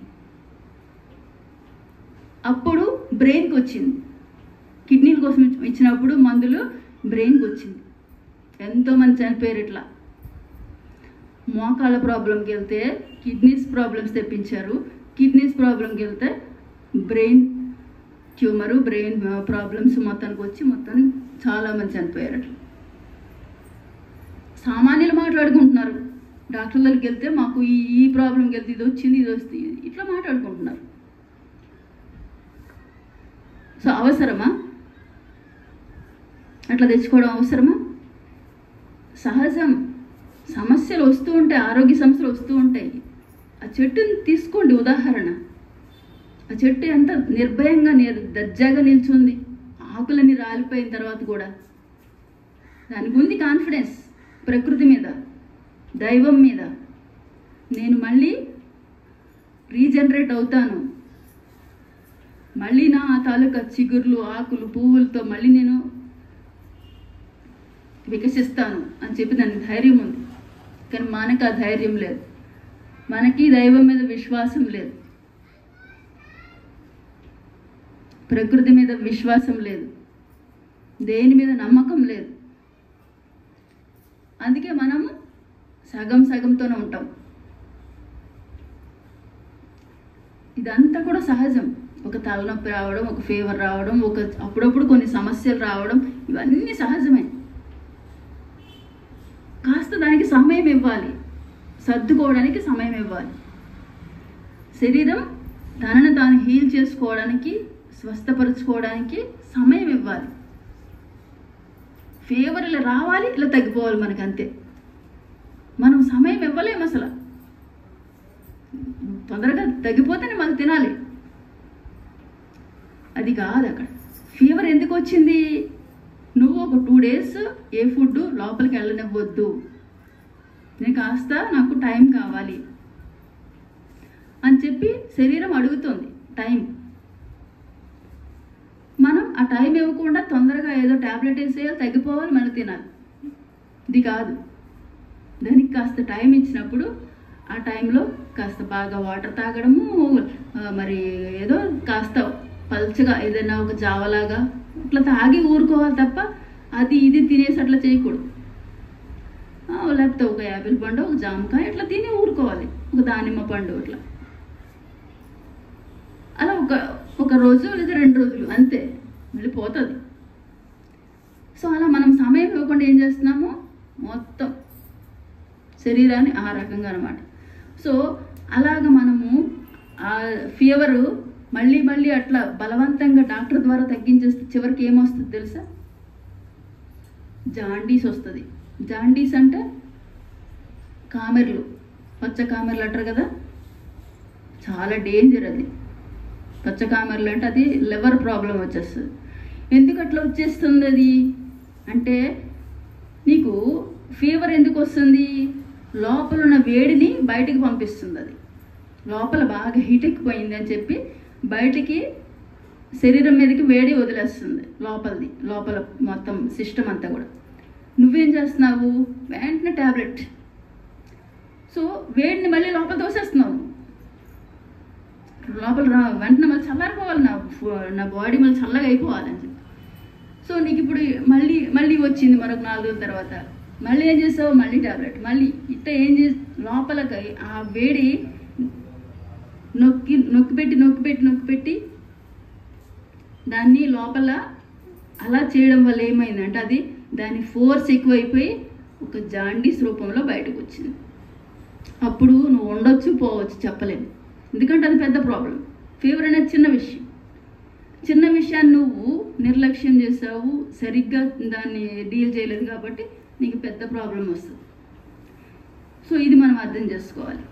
అప్పుడు బ్రెయిన్కి వచ్చింది. కిడ్నీల కోసం ఇచ్చినప్పుడు మందులు బ్రెయిన్కి వచ్చింది. ఎంతోమంది చనిపోయారు ఇట్లా. మోకాళ్ళ ప్రాబ్లంకి వెళ్తే కిడ్నీస్ ప్రాబ్లమ్స్ తెప్పించారు, కిడ్నీస్ ప్రాబ్లంకి వెళ్తే బ్రెయిన్ ట్యూమరు, బ్రెయిన్ ప్రాబ్లమ్స్ మొత్తానికి వచ్చి మొత్తానికి చాలామంది చనిపోయారు. అట్లా సామాన్యులు మాట్లాడుకుంటున్నారు. డాక్టర్ దగ్గరికి వెళ్తే మాకు ఈ ప్రాబ్లంకి వెళ్తే ఇది వచ్చింది, ఇది వస్తుంది, ఇట్లా మాట్లాడుకుంటున్నారు. అవసరమా? అట్లా తెచ్చుకోవడం అవసరమా? సహజం. సమస్యలు వస్తూ ఉంటాయి, ఆరోగ్య సమస్యలు వస్తూ ఉంటాయి. ఆ చెట్టుని తీసుకోండి ఉదాహరణ. ఆ చెట్టు ఎంత నిర్భయంగా దర్జాగా నిల్చుంది, ఆకులన్నీ రాలిపోయిన తర్వాత కూడా. దానికి ఉంది కాన్ఫిడెన్స్ ప్రకృతి మీద, దైవం మీద. నేను మళ్ళీ రీజనరేట్ అవుతాను, మళ్ళీ నా తాలూకా చిగుర్లు, ఆకులు, పువ్వులతో మళ్ళీ నేను వికసిస్తాను అని చెప్పి దానికి ధైర్యం ఉంది. కానీ మనకు ఆ ధైర్యం లేదు, మనకి దైవం మీద విశ్వాసం లేదు, ప్రకృతి మీద విశ్వాసం లేదు, దేని మీద నమ్మకం లేదు. అందుకే మనము సగం సగంతోనే ఉంటాం. ఇదంతా కూడా సహజం. ఒక తలనొప్పి రావడం, ఒక ఫీవర్ రావడం, అప్పుడప్పుడు కొన్ని సమస్యలు రావడం, ఇవన్నీ సహజమే. కాస్త దానికి సమయం ఇవ్వాలి, సర్దుకోవడానికి సమయం ఇవ్వాలి. శరీరం తనను తాను హీల్ చేసుకోవడానికి, స్వస్థపరచుకోవడానికి సమయం ఇవ్వాలి. ఫీవర్ ఇలా రావాలి, ఇలా తగ్గిపోవాలి, మనకు అంతే. మనం సమయం ఇవ్వలేము అసలు. తొందరగా తగ్గిపోతేనే మనం తినాలి, అది కాదు. అక్కడ ఫీవర్ ఎందుకు వచ్చింది? నువ్వు ఒక 2 days ఏ ఫుడ్ లోపలికి వెళ్ళనివ్వద్దు, నేను కాస్త నాకు టైం కావాలి అని చెప్పి శరీరం అడుగుతుంది టైం. మనం ఆ టైం ఇవ్వకుండా తొందరగా ఏదో ట్యాబ్లెట్ వేసేయాలి, తగ్గిపోవాలి, మనం తినాలి. ఇది కాదు. దానికి కాస్త టైం ఇచ్చినప్పుడు ఆ టైంలో కాస్త బాగా వాటర్ తాగడము, మరి ఏదో కాస్త పల్చగా ఏదైనా ఒక జావలాగా అట్లా తాగి ఊరుకోవాలి తప్ప అది ఇది తినేసి అట్లా చేయకూడదు. లేకపోతే ఒక యాపిల్ పండు, ఒక జామకాయ అట్లా తిని ఊరుకోవాలి, ఒక దానిమ్మ పండు అట్లా. అలా ఒక రోజు లేదా 2 రోజులు అంతే, మళ్ళీ పోతుంది. సో అలా మనం సమయం ఇవ్వకుండా ఏం చేస్తున్నాము, మొత్తం శరీరాన్ని ఆ రకంగా అనమాట. సో అలాగ మనము ఆ ఫీవరు మళ్ళీ మళ్ళీ అట్లా బలవంతంగా డాక్టర్ ద్వారా తగ్గించేస్తే చివరికి ఏమొస్తుంది తెలుసా? జాండీస్ వస్తుంది. జాండీస్ అంటే కామెర్లు, పచ్చ కామెర్లు అంటారు కదా, చాలా డేంజర్ అది. పచ్చ కామెర్లు అంటే అది లివర్ ప్రాబ్లం వచ్చేస్తుంది. ఎందుకు అట్లా వచ్చేస్తుంది అది అంటే, నీకు ఫీవర్ ఎందుకు వస్తుంది? లోపల ఉన్న వేడిని బయటికి పంపిస్తుంది. అది లోపల బాగా హీట్ ఎక్కిపోయింది అని చెప్పి బయటికి శరీరం మీదకి వేడి వదిలేస్తుంది, లోపల మొత్తం సిస్టమ్ అంతా కూడా. నువ్వేం చేస్తున్నావు? వెంటనే ట్యాబ్లెట్. సో వేడిని మళ్ళీ లోపల తోసేస్తున్నావు. లోపల వెంటనే మళ్ళీ చల్లారిపోవాలి, నా బాడీ మళ్ళీ చల్లగా అయిపోవాలని చెప్పి. సో నీకు ఇప్పుడు మళ్ళీ వచ్చింది మరొక 4 రోజుల తర్వాత. మళ్ళీ ఏం చేస్తావు? మళ్ళీ ట్యాబ్లెట్. మళ్ళీ ఇట్లా ఏం చేసి లోపలకి ఆ వేడి నొక్కి పెట్టి దాన్ని లోపల అలా చేయడం వల్ల ఏమైందంటే అది దాని ఫోర్స్ ఎక్కువైపోయి ఒక జాండీస్ రూపంలో బయటకు వచ్చింది. అప్పుడు నువ్వు ఉండొచ్చు, పోవచ్చు, చెప్పలేము. ఎందుకంటే అది పెద్ద ప్రాబ్లం. ఫీవర్ అనేది చిన్న విషయాన్ని నువ్వు నిర్లక్ష్యం చేసావు, సరిగ్గా దాన్ని డీల్ చేయలేదు కాబట్టి నీకు పెద్ద ప్రాబ్లం వస్తుంది. సో ఇది మనం అర్థం చేసుకోవాలి.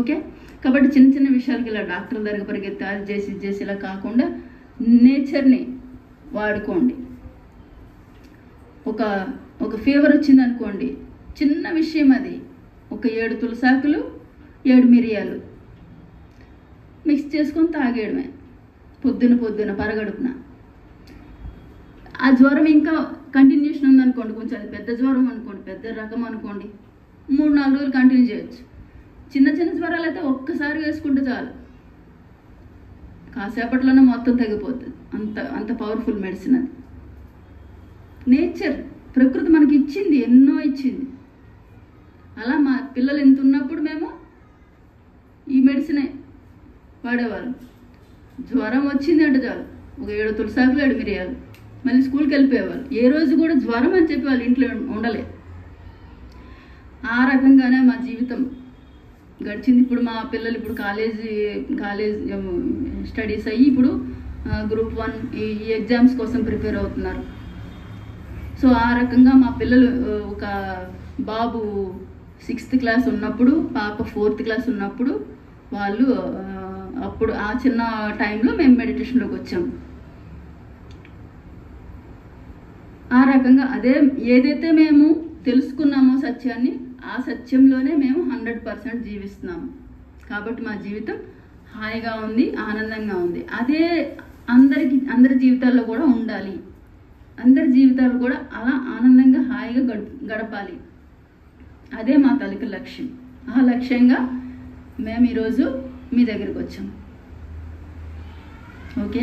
ఓకే, కాబట్టి చిన్న విషయాలకి ఇలా డాక్టర్ దగ్గర పరిగెత్తి అది చేసి ఇలా కాకుండా నేచర్ని వాడుకోండి. ఒక ఫీవర్ వచ్చింది అనుకోండి, చిన్న విషయం అది. ఒక 7 తులసాకులు 7 మిరియాలు మిక్స్ చేసుకొని తాగేయడమే పొద్దున పరగడుపున. ఆ జ్వరం ఇంకా కంటిన్యూషన్ ఉందనుకోండి, కొంచెం అది పెద్ద జ్వరం అనుకోండి, పెద్ద రకం అనుకోండి, 3-4 రోజులు కంటిన్యూ చేయొచ్చు. చిన్న జ్వరాలు అయితే ఒక్కసారి వేసుకుంటే చాలు, కాసేపట్లోనే మొత్తం తగ్గిపోతుంది. అంత పవర్ఫుల్ మెడిసిన్ అది. నేచర్, ప్రకృతి మనకి ఇచ్చింది, ఎన్నో ఇచ్చింది. అలా మా పిల్లలు ఎంత ఉన్నప్పుడు మేము ఈ మెడిసినే వాడేవాళ్ళం. జ్వరం వచ్చింది అంటే చాలు ఒక 7 తులసాకులు 7 మిరియాలు, మళ్ళీ స్కూల్కి వెళ్ళిపోయేవాళ్ళు. ఏ రోజు కూడా జ్వరం అని చెప్పి వాళ్ళు ఇంట్లో ఉండలేదు. ఆ రకంగానే మా జీవితం గడిచింది. ఇప్పుడు మా పిల్లలు ఇప్పుడు కాలేజ్ స్టడీస్ అయ్యి ఇప్పుడు గ్రూప్ 1 ఈ ఎగ్జామ్స్ కోసం ప్రిపేర్ అవుతున్నారు. సో ఆ రకంగా మా పిల్లలు ఒక బాబు 6th క్లాస్ ఉన్నప్పుడు, పాప 4th క్లాస్ ఉన్నప్పుడు వాళ్ళు అప్పుడు ఆ చిన్న టైంలో మేము మెడిటేషన్లోకి వచ్చాము. ఆ రకంగా ఏదైతే మేము తెలుసుకున్నామో సత్యాన్ని, ఆ సత్యంలోనే మేము 100% జీవిస్తున్నాము. కాబట్టి మా జీవితం హాయిగా ఉంది, ఆనందంగా ఉంది. అదే అందరి జీవితాల్లో కూడా ఉండాలి. అందరి జీవితాలు కూడా అలా ఆనందంగా హాయిగా గడపాలి. అదే మా తల్లికి లక్ష్యం. ఆ లక్ష్యంగా మేము ఈరోజు మీ దగ్గరికి వచ్చాము. ఓకే,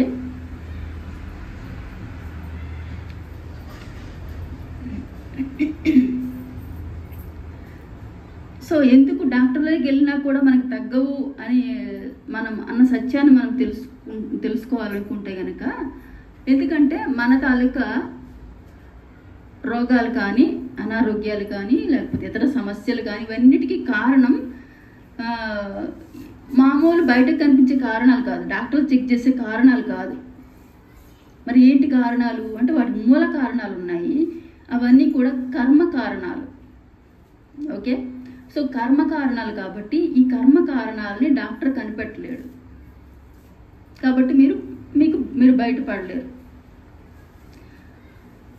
సో ఎందుకు డాక్టర్లకి వెళ్ళినా కూడా మనకు తగ్గవు అని మనం అన్న సత్యాన్ని మనం తెలుసుకోవాలనుకుంటే కనుక, ఎందుకంటే మన తాలూకా రోగాలు కానీ, అనారోగ్యాలు కానీ, లేకపోతే ఇతర సమస్యలు కానీ, ఇవన్నిటికీ కారణం మామూలు బయటకు కనిపించే కారణాలు కాదు, డాక్టర్లు చెక్ చేసే కారణాలు కాదు. మరి ఏంటి కారణాలు అంటే వాటి మూల కారణాలు ఉన్నాయి. అవన్నీ కూడా కర్మ కారణాలు. ఓకే, సో కర్మ కారణాలు కాబట్టి ఈ కర్మ కారణాలని డాక్టర్ కనిపెట్టలేడు. కాబట్టి మీరు బయటపడలేరు.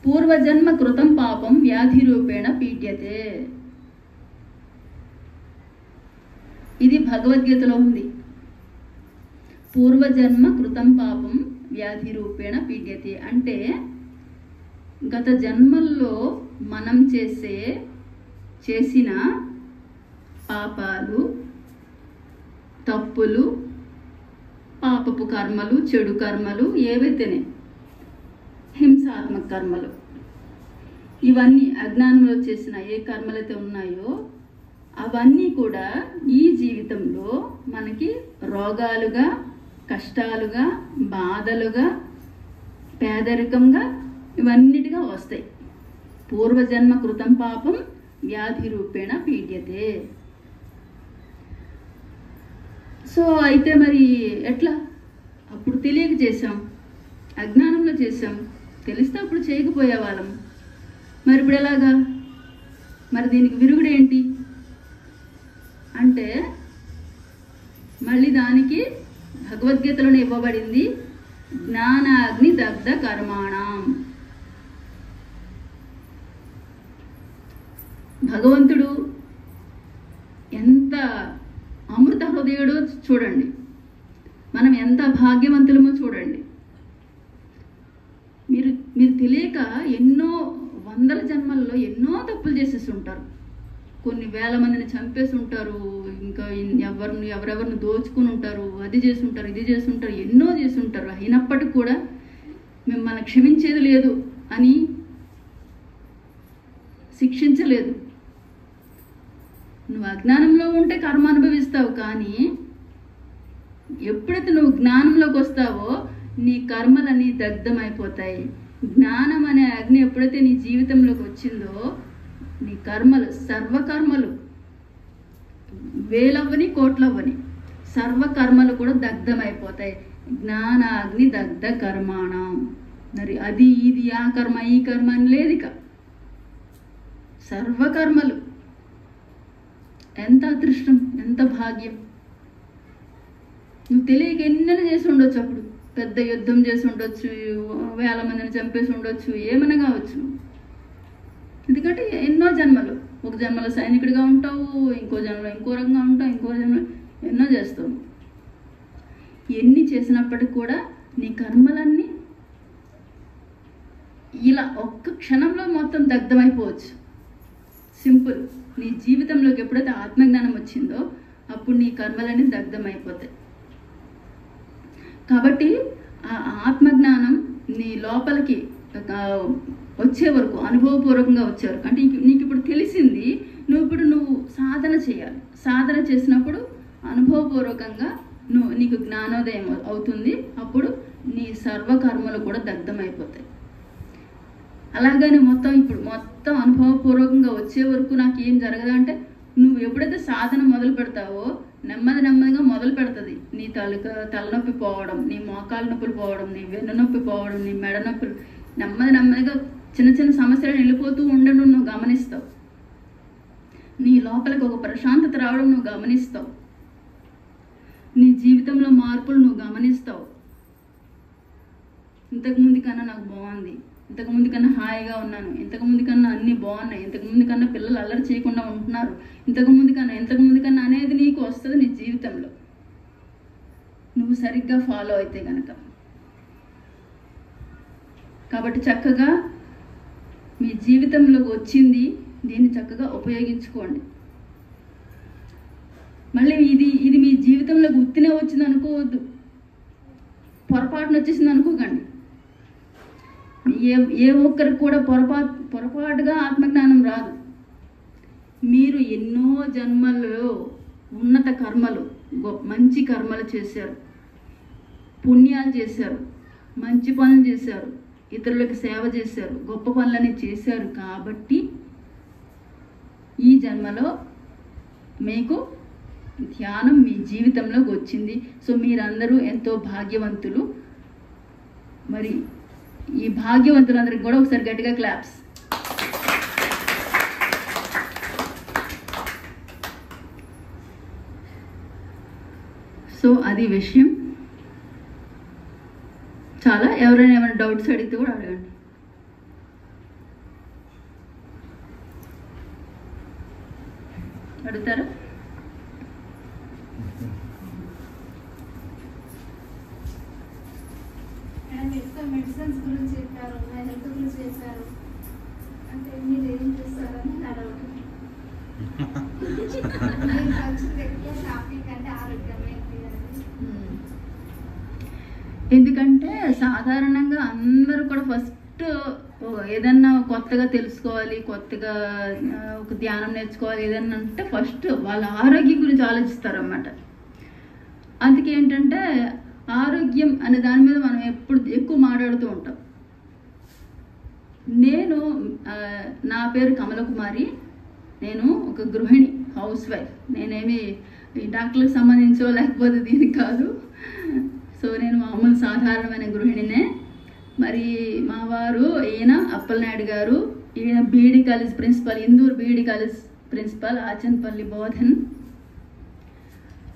పూర్వజన్మ కృతం పాపం వ్యాధి రూపేణ పీడ్యతే. ఇది భగవద్గీతలో ఉంది. పూర్వజన్మ కృతం పాపం వ్యాధి రూపేణ పీడ్యతే అంటే గత జన్మల్లో మనం చేసిన పాపాలు, తప్పులు, పాపపు కర్మలు, చెడు కర్మలు, ఏవైతేనే హింసాత్మక కర్మలు, ఇవన్నీ అజ్ఞానంలో చేసిన ఏ కర్మలైతే ఉన్నాయో అవన్నీ కూడా ఈ జీవితంలో మనకి రోగాలుగా, కష్టాలుగా, బాధలుగా, పేదరికంగా, ఇవన్నిటిగా వస్తాయి. పూర్వజన్మ కృతం పాపం వ్యాధి రూపేణ పీడ్యతే. సో అయితే మరి ఎట్లా? అప్పుడు తెలియక చేసాం, అజ్ఞానంలో చేసాం. తెలిస్తే అప్పుడు చేయకపోయే వాళ్ళం. మరి ఇప్పుడు ఎలాగా? మరి దీనికి విరుగుడు ఏంటి అంటే, మళ్ళీ దానికి భగవద్గీతలోనే ఇవ్వబడింది, జ్ఞానాగ్ని దగ్ధ కర్మాణం. భగవంతుడు ఎంత అమృత హృదయుడో చూడండి, మనం ఎంత భాగ్యవంతులమో చూడండి. మీరు తెలియక ఎన్నో వందల జన్మల్లో ఎన్నో తప్పులు చేసేసి ఉంటారు. కొన్ని వేల మందిని చంపేసి ఉంటారు, ఇంకా ఎవరెవరిని దోచుకుని ఉంటారు, అది చేసి ఉంటారు, ఇది చేసి ఉంటారు, ఎన్నో చేసి ఉంటారు. అయినప్పటికీ కూడా మిమ్మల్ని క్షమించేది లేదు అని శిక్షించలేదు. నువ్వు అజ్ఞానంలో ఉంటే కర్మ అనుభవిస్తావు, కానీ ఎప్పుడైతే నువ్వు జ్ఞానంలోకి వస్తావో నీ కర్మలన్నీ దగ్ధమైపోతాయి. జ్ఞానం అనే అగ్ని ఎప్పుడైతే నీ జీవితంలోకి వచ్చిందో నీ కర్మలు, సర్వకర్మలు, వేలవ్వని కోట్లవ్వని సర్వకర్మలు కూడా దగ్ధమైపోతాయి. జ్ఞానాగ్ని దగ్ధ కర్మాణం. మరి అది ఇది ఆ కర్మ ఈ కర్మ అని లేదు. ఇక సర్వకర్మలు. ఎంత అదృష్టం, ఎంత భాగ్యం. నువ్వు తెలియక ఎన్నెలు చేసి ఉండొచ్చు, అప్పుడు పెద్ద యుద్ధం చేసి ఉండొచ్చు, వేల మందిని చంపేసి ఉండొచ్చు, ఏమైనా కావచ్చు. ఎందుకంటే ఎన్నో జన్మలు, ఒక జన్మలో సైనికుడిగా ఉంటావు, ఇంకో జన్మలో ఇంకో రకంగా ఉంటావు, ఇంకో జన్మలో ఎన్నో చేస్తావు. ఎన్ని చేసినప్పటికి కూడా నీ కర్మలన్నీ ఇలా ఒక్క క్షణంలో మొత్తం దగ్ధమైపోవచ్చు. సింపుల్. నీ జీవితంలోకి ఎప్పుడైతే ఆత్మజ్ఞానం వచ్చిందో అప్పుడు నీ కర్మలన్నీ దగ్ధమైపోతాయి. కాబట్టి ఆ ఆత్మజ్ఞానం నీ లోపలికి వచ్చే వరకు, అనుభవపూర్వకంగా వచ్చే వరకు, అంటే నీకు ఇప్పుడు తెలిసింది, నువ్వు సాధన చేయాలి. సాధన చేసినప్పుడు అనుభవపూర్వకంగా నీకు జ్ఞానోదయం అవుతుంది. అప్పుడు నీ సర్వకర్మలు కూడా దగ్ధమైపోతాయి. అలాగని మొత్తం అనుభవపూర్వకంగా వచ్చే వరకు నాకు ఏం జరగదంటే, నువ్వు ఎప్పుడైతే సాధన మొదలు పెడతావో నెమ్మదిగా మొదలు పెడుతుంది. నీ తలనొప్పి పోవడం, నీ మోకాలు నొప్పులు పోవడం, నీ వెన్ను నొప్పి పోవడం, నీ మెడ నొప్పులు నెమ్మదిగా చిన్న సమస్యలను వెళ్ళిపోతూ ఉండడం నువ్వు గమనిస్తావు. నీ లోపలికి ఒక ప్రశాంతత రావడం నువ్వు గమనిస్తావు. నీ జీవితంలో మార్పులు నువ్వు గమనిస్తావు. ఇంతకుముందు కన్నా నాకు బాగుంది, ఇంతకుముందు కన్నా హాయిగా ఉన్నాను, ఇంతకుముందు కన్నా అన్నీ బాగున్నాయి, ఇంతకుముందు కన్నా పిల్లలు అల్లరి చేయకుండా ఉంటున్నారు, ఇంతకుముందు కన్నా అనేది నీకు వస్తుంది నీ జీవితంలో, నువ్వు సరిగ్గా ఫాలో అయితే కనుక. కాబట్టి చక్కగా మీ జీవితంలోకి వచ్చింది, దీన్ని చక్కగా ఉపయోగించుకోండి. మళ్ళీ ఇది మీ జీవితంలోకి ఉత్తినే వచ్చింది అనుకోవద్దు, పొరపాటున వచ్చేసింది అనుకోకండి. ఏ ఒక్కరికి కూడా పొరపాటుగా ఆత్మజ్ఞానం రాదు. మీరు ఎన్నో జన్మల్లో ఉన్నత కర్మలు, మంచి కర్మలు చేశారు, పుణ్యాలు చేశారు, మంచి పనులు చేశారు, ఇతరులకు సేవ చేశారు, గొప్ప పనులని చేశారు. కాబట్టి ఈ జన్మలో మీకు ధ్యానం మీ జీవితంలోకి వచ్చింది. సో మీరందరూ ఎంతో భాగ్యవంతులు. మరి ఈ భాగ్యవంతులందరికీ కూడా ఒకసారి గట్టిగా క్లాప్స్. సో అది విషయం. చాలా ఎవరైనా ఏమైనా డౌట్స్ అడిగితే కూడా అడగండి. అడుగుతారా? మెడిసిన్స్ గురించి చెప్పారు, హెల్త్ గురించి చెప్పారు, అంటే మీరు ఏం చేస్తారని నా డౌట్. ఎక్కువ షాపింగ్ అంటే ఆరోగ్యమే. ఎందుకంటే సాధారణంగా అందరూ కూడా ఫస్ట్ ఏదన్నా కొత్తగా తెలుసుకోవాలి, కొత్తగా ఒక ధ్యానం నేర్చుకోవాలి ఏదన్నా అంటే ఫస్ట్ వాళ్ళ ఆరోగ్యం గురించి ఆలోచిస్తారు అన్నమాట. అందుకే ఏంటంటే ఆరోగ్యం అనే దాని మీద మనం ఎప్పుడు ఎక్కువ మాట్లాడుతూ ఉంటాం. నా పేరు కమలకుమారి, నేను ఒక గృహిణి, హౌస్ వైఫ్. నేనేమి డాక్టర్లకు సంబంధించో లేకపోతే దీనికి కాదు. సో నేను మామూలు సాధారణమైన గృహిణినే. మరి మా వారు ఈయన అప్పలనాయుడు గారు, ఈయన BEd college principal, Induru BEd college principal, Achanpalli Bodhan.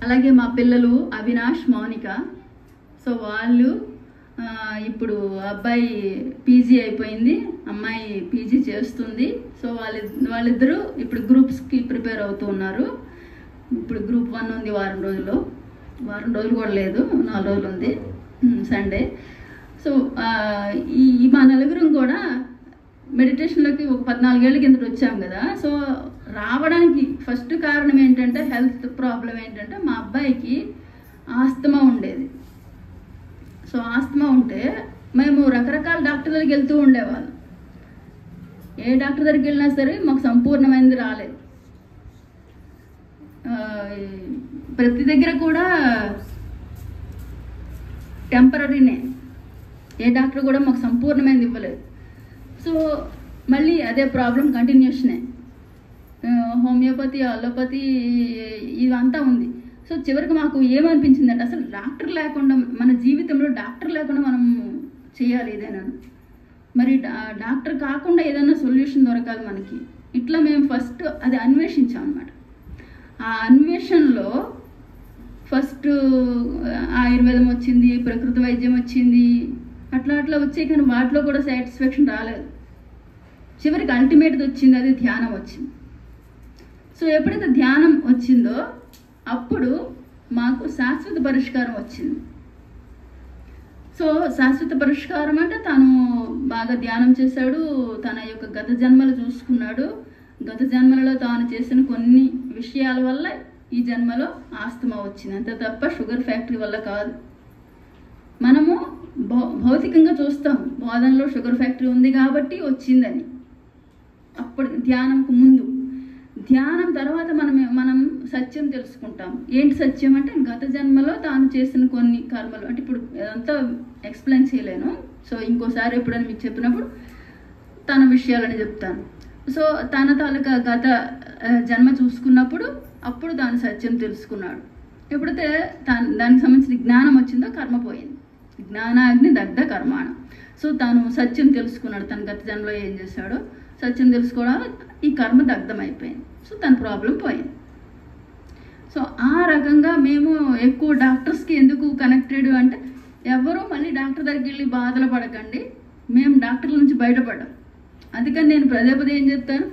అలాగే మా పిల్లలు అవినాష్, మౌనిక. సో వాళ్ళు ఇప్పుడు అబ్బాయి పీజీ అయిపోయింది, అమ్మాయి పీజీ చేస్తుంది. సో వాళ్ళిద్దరూ ఇప్పుడు గ్రూప్స్కి ప్రిపేర్ అవుతూ ఉన్నారు. ఇప్పుడు గ్రూప్ 1 ఉంది వారం రోజులు కూడా లేదు, 4 రోజులు ఉంది, సండే. సో ఈ మా నలుగురం కూడా మెడిటేషన్లోకి ఒక 14 ఏళ్ళ కిందట వచ్చాం కదా. సో రావడానికి ఫస్ట్ కారణం ఏంటంటే హెల్త్ ప్రాబ్లం ఏంటంటే మా అబ్బాయికి ఆస్తమా ఉండేది. సో ఆస్తమా ఉంటే మేము రకరకాల డాక్టర్ దగ్గరికి వెళ్తూ ఉండేవాళ్ళం. ఏ డాక్టర్ దగ్గరికి వెళ్ళినా సరే మాకు సంపూర్ణమైనది రాలేదు. ప్రతి దగ్గర కూడా టెంపరీనే, ఏ డాక్టర్ కూడా మాకు సంపూర్ణమైనది ఇవ్వలేదు. సో మళ్ళీ అదే ప్రాబ్లం కంటిన్యూషనే, హోమియోపతి, అలోపతి ఇవంతా ఉంది. సో చివరికి మాకు ఏమనిపించిందంటే అసలు డాక్టర్ లేకుండా, మన జీవితంలో డాక్టర్ లేకుండా మనం చేయాలి ఏదైనా. మరి డాక్టర్ కాకుండా ఏదైనా సొల్యూషన్ దొరకాలి మనకి. ఇట్లా మేము ఫస్ట్ అది అన్వేషించాం అన్నమాట. ఆ అన్వేషణలో ఫస్ట్ ఆయుర్వేదం వచ్చింది, ప్రకృతి వైద్యం వచ్చింది, అట్లా వచ్చాయి. కానీ వాటిలో కూడా సాటిస్ఫాక్షన్ రాలేదు. చివరికి అల్టిమేట్ది వచ్చింది, అది ధ్యానం వచ్చింది. సో ఎప్పుడైతే ధ్యానం వచ్చిందో అప్పుడు మాకు శాశ్వత పరిష్కారం వచ్చింది. సో శాశ్వత పరిష్కారం అంటే తను బాగా ధ్యానం చేశాడు, తన యొక్క గత జన్మలు చూసుకున్నాడు. గత జన్మలలో తాను చేసిన కొన్ని విషయాల వల్ల ఈ జన్మలో ఆస్తమా వచ్చింది, అంతే తప్ప షుగర్ ఫ్యాక్టరీ వల్ల కాదు. మనము భౌతికంగా చూస్తాం, బోధనలో షుగర్ ఫ్యాక్టరీ ఉంది కాబట్టి వచ్చిందని. అప్పుడు ధ్యానంకు ముందు, ధ్యానం తర్వాత మనం సత్యం తెలుసుకుంటాం. ఏంటి సత్యం అంటే గత జన్మలో తాను చేసిన కొన్ని కర్మలు. అంటే ఇప్పుడు అంతా ఎక్స్ప్లెయిన్ చేయలేను. సో ఇంకోసారి ఎప్పుడైనా మీకు చెప్పినప్పుడు తన విషయాలని చెప్తాను. సో తన తాలూకా గత జన్మ చూసుకున్నప్పుడు అప్పుడు తాను సత్యం తెలుసుకున్నాడు. ఎప్పుడైతే దానికి సంబంధించిన జ్ఞానం వచ్చిందో కర్మ పోయింది. జ్ఞానాగ్ని దగ్ధ కర్మాణ. సో తాను సత్యం తెలుసుకున్నాడు, తన గత జన్మలో ఏం చేశాడో సత్యం తెలుసుకోవడం ఈ కర్మ దగ్ధమైపోయింది. సో తన ప్రాబ్లం పోయింది. సో ఆ రకంగా మేము ఎక్కువ డాక్టర్స్కి ఎందుకు కనెక్టెడ్ అంటే, ఎవరూ మళ్ళీ డాక్టర్ దగ్గరికి వెళ్ళి బాధలు పడకండి, మేము డాక్టర్ల నుంచి బయటపడ్డాం. అందుకని నేను పదే పదే ఏం చెప్తాను,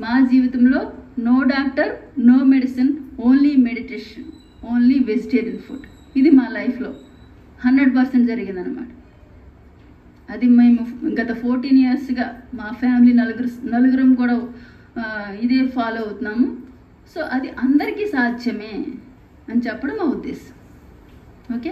మా జీవితంలో no doctor, no medicine, only meditation, only vegetarian food. ఇది మా లైఫ్లో 100% జరిగిందనమాట. అది మేము గత 14 yearsగా మా ఫ్యామిలీ నలుగురం కూడా ఇదే ఫాలో అవుతున్నాము. సో అది అందరికీ సాధ్యమే అని చెప్పడం మా ఉద్దేశం. ఓకే.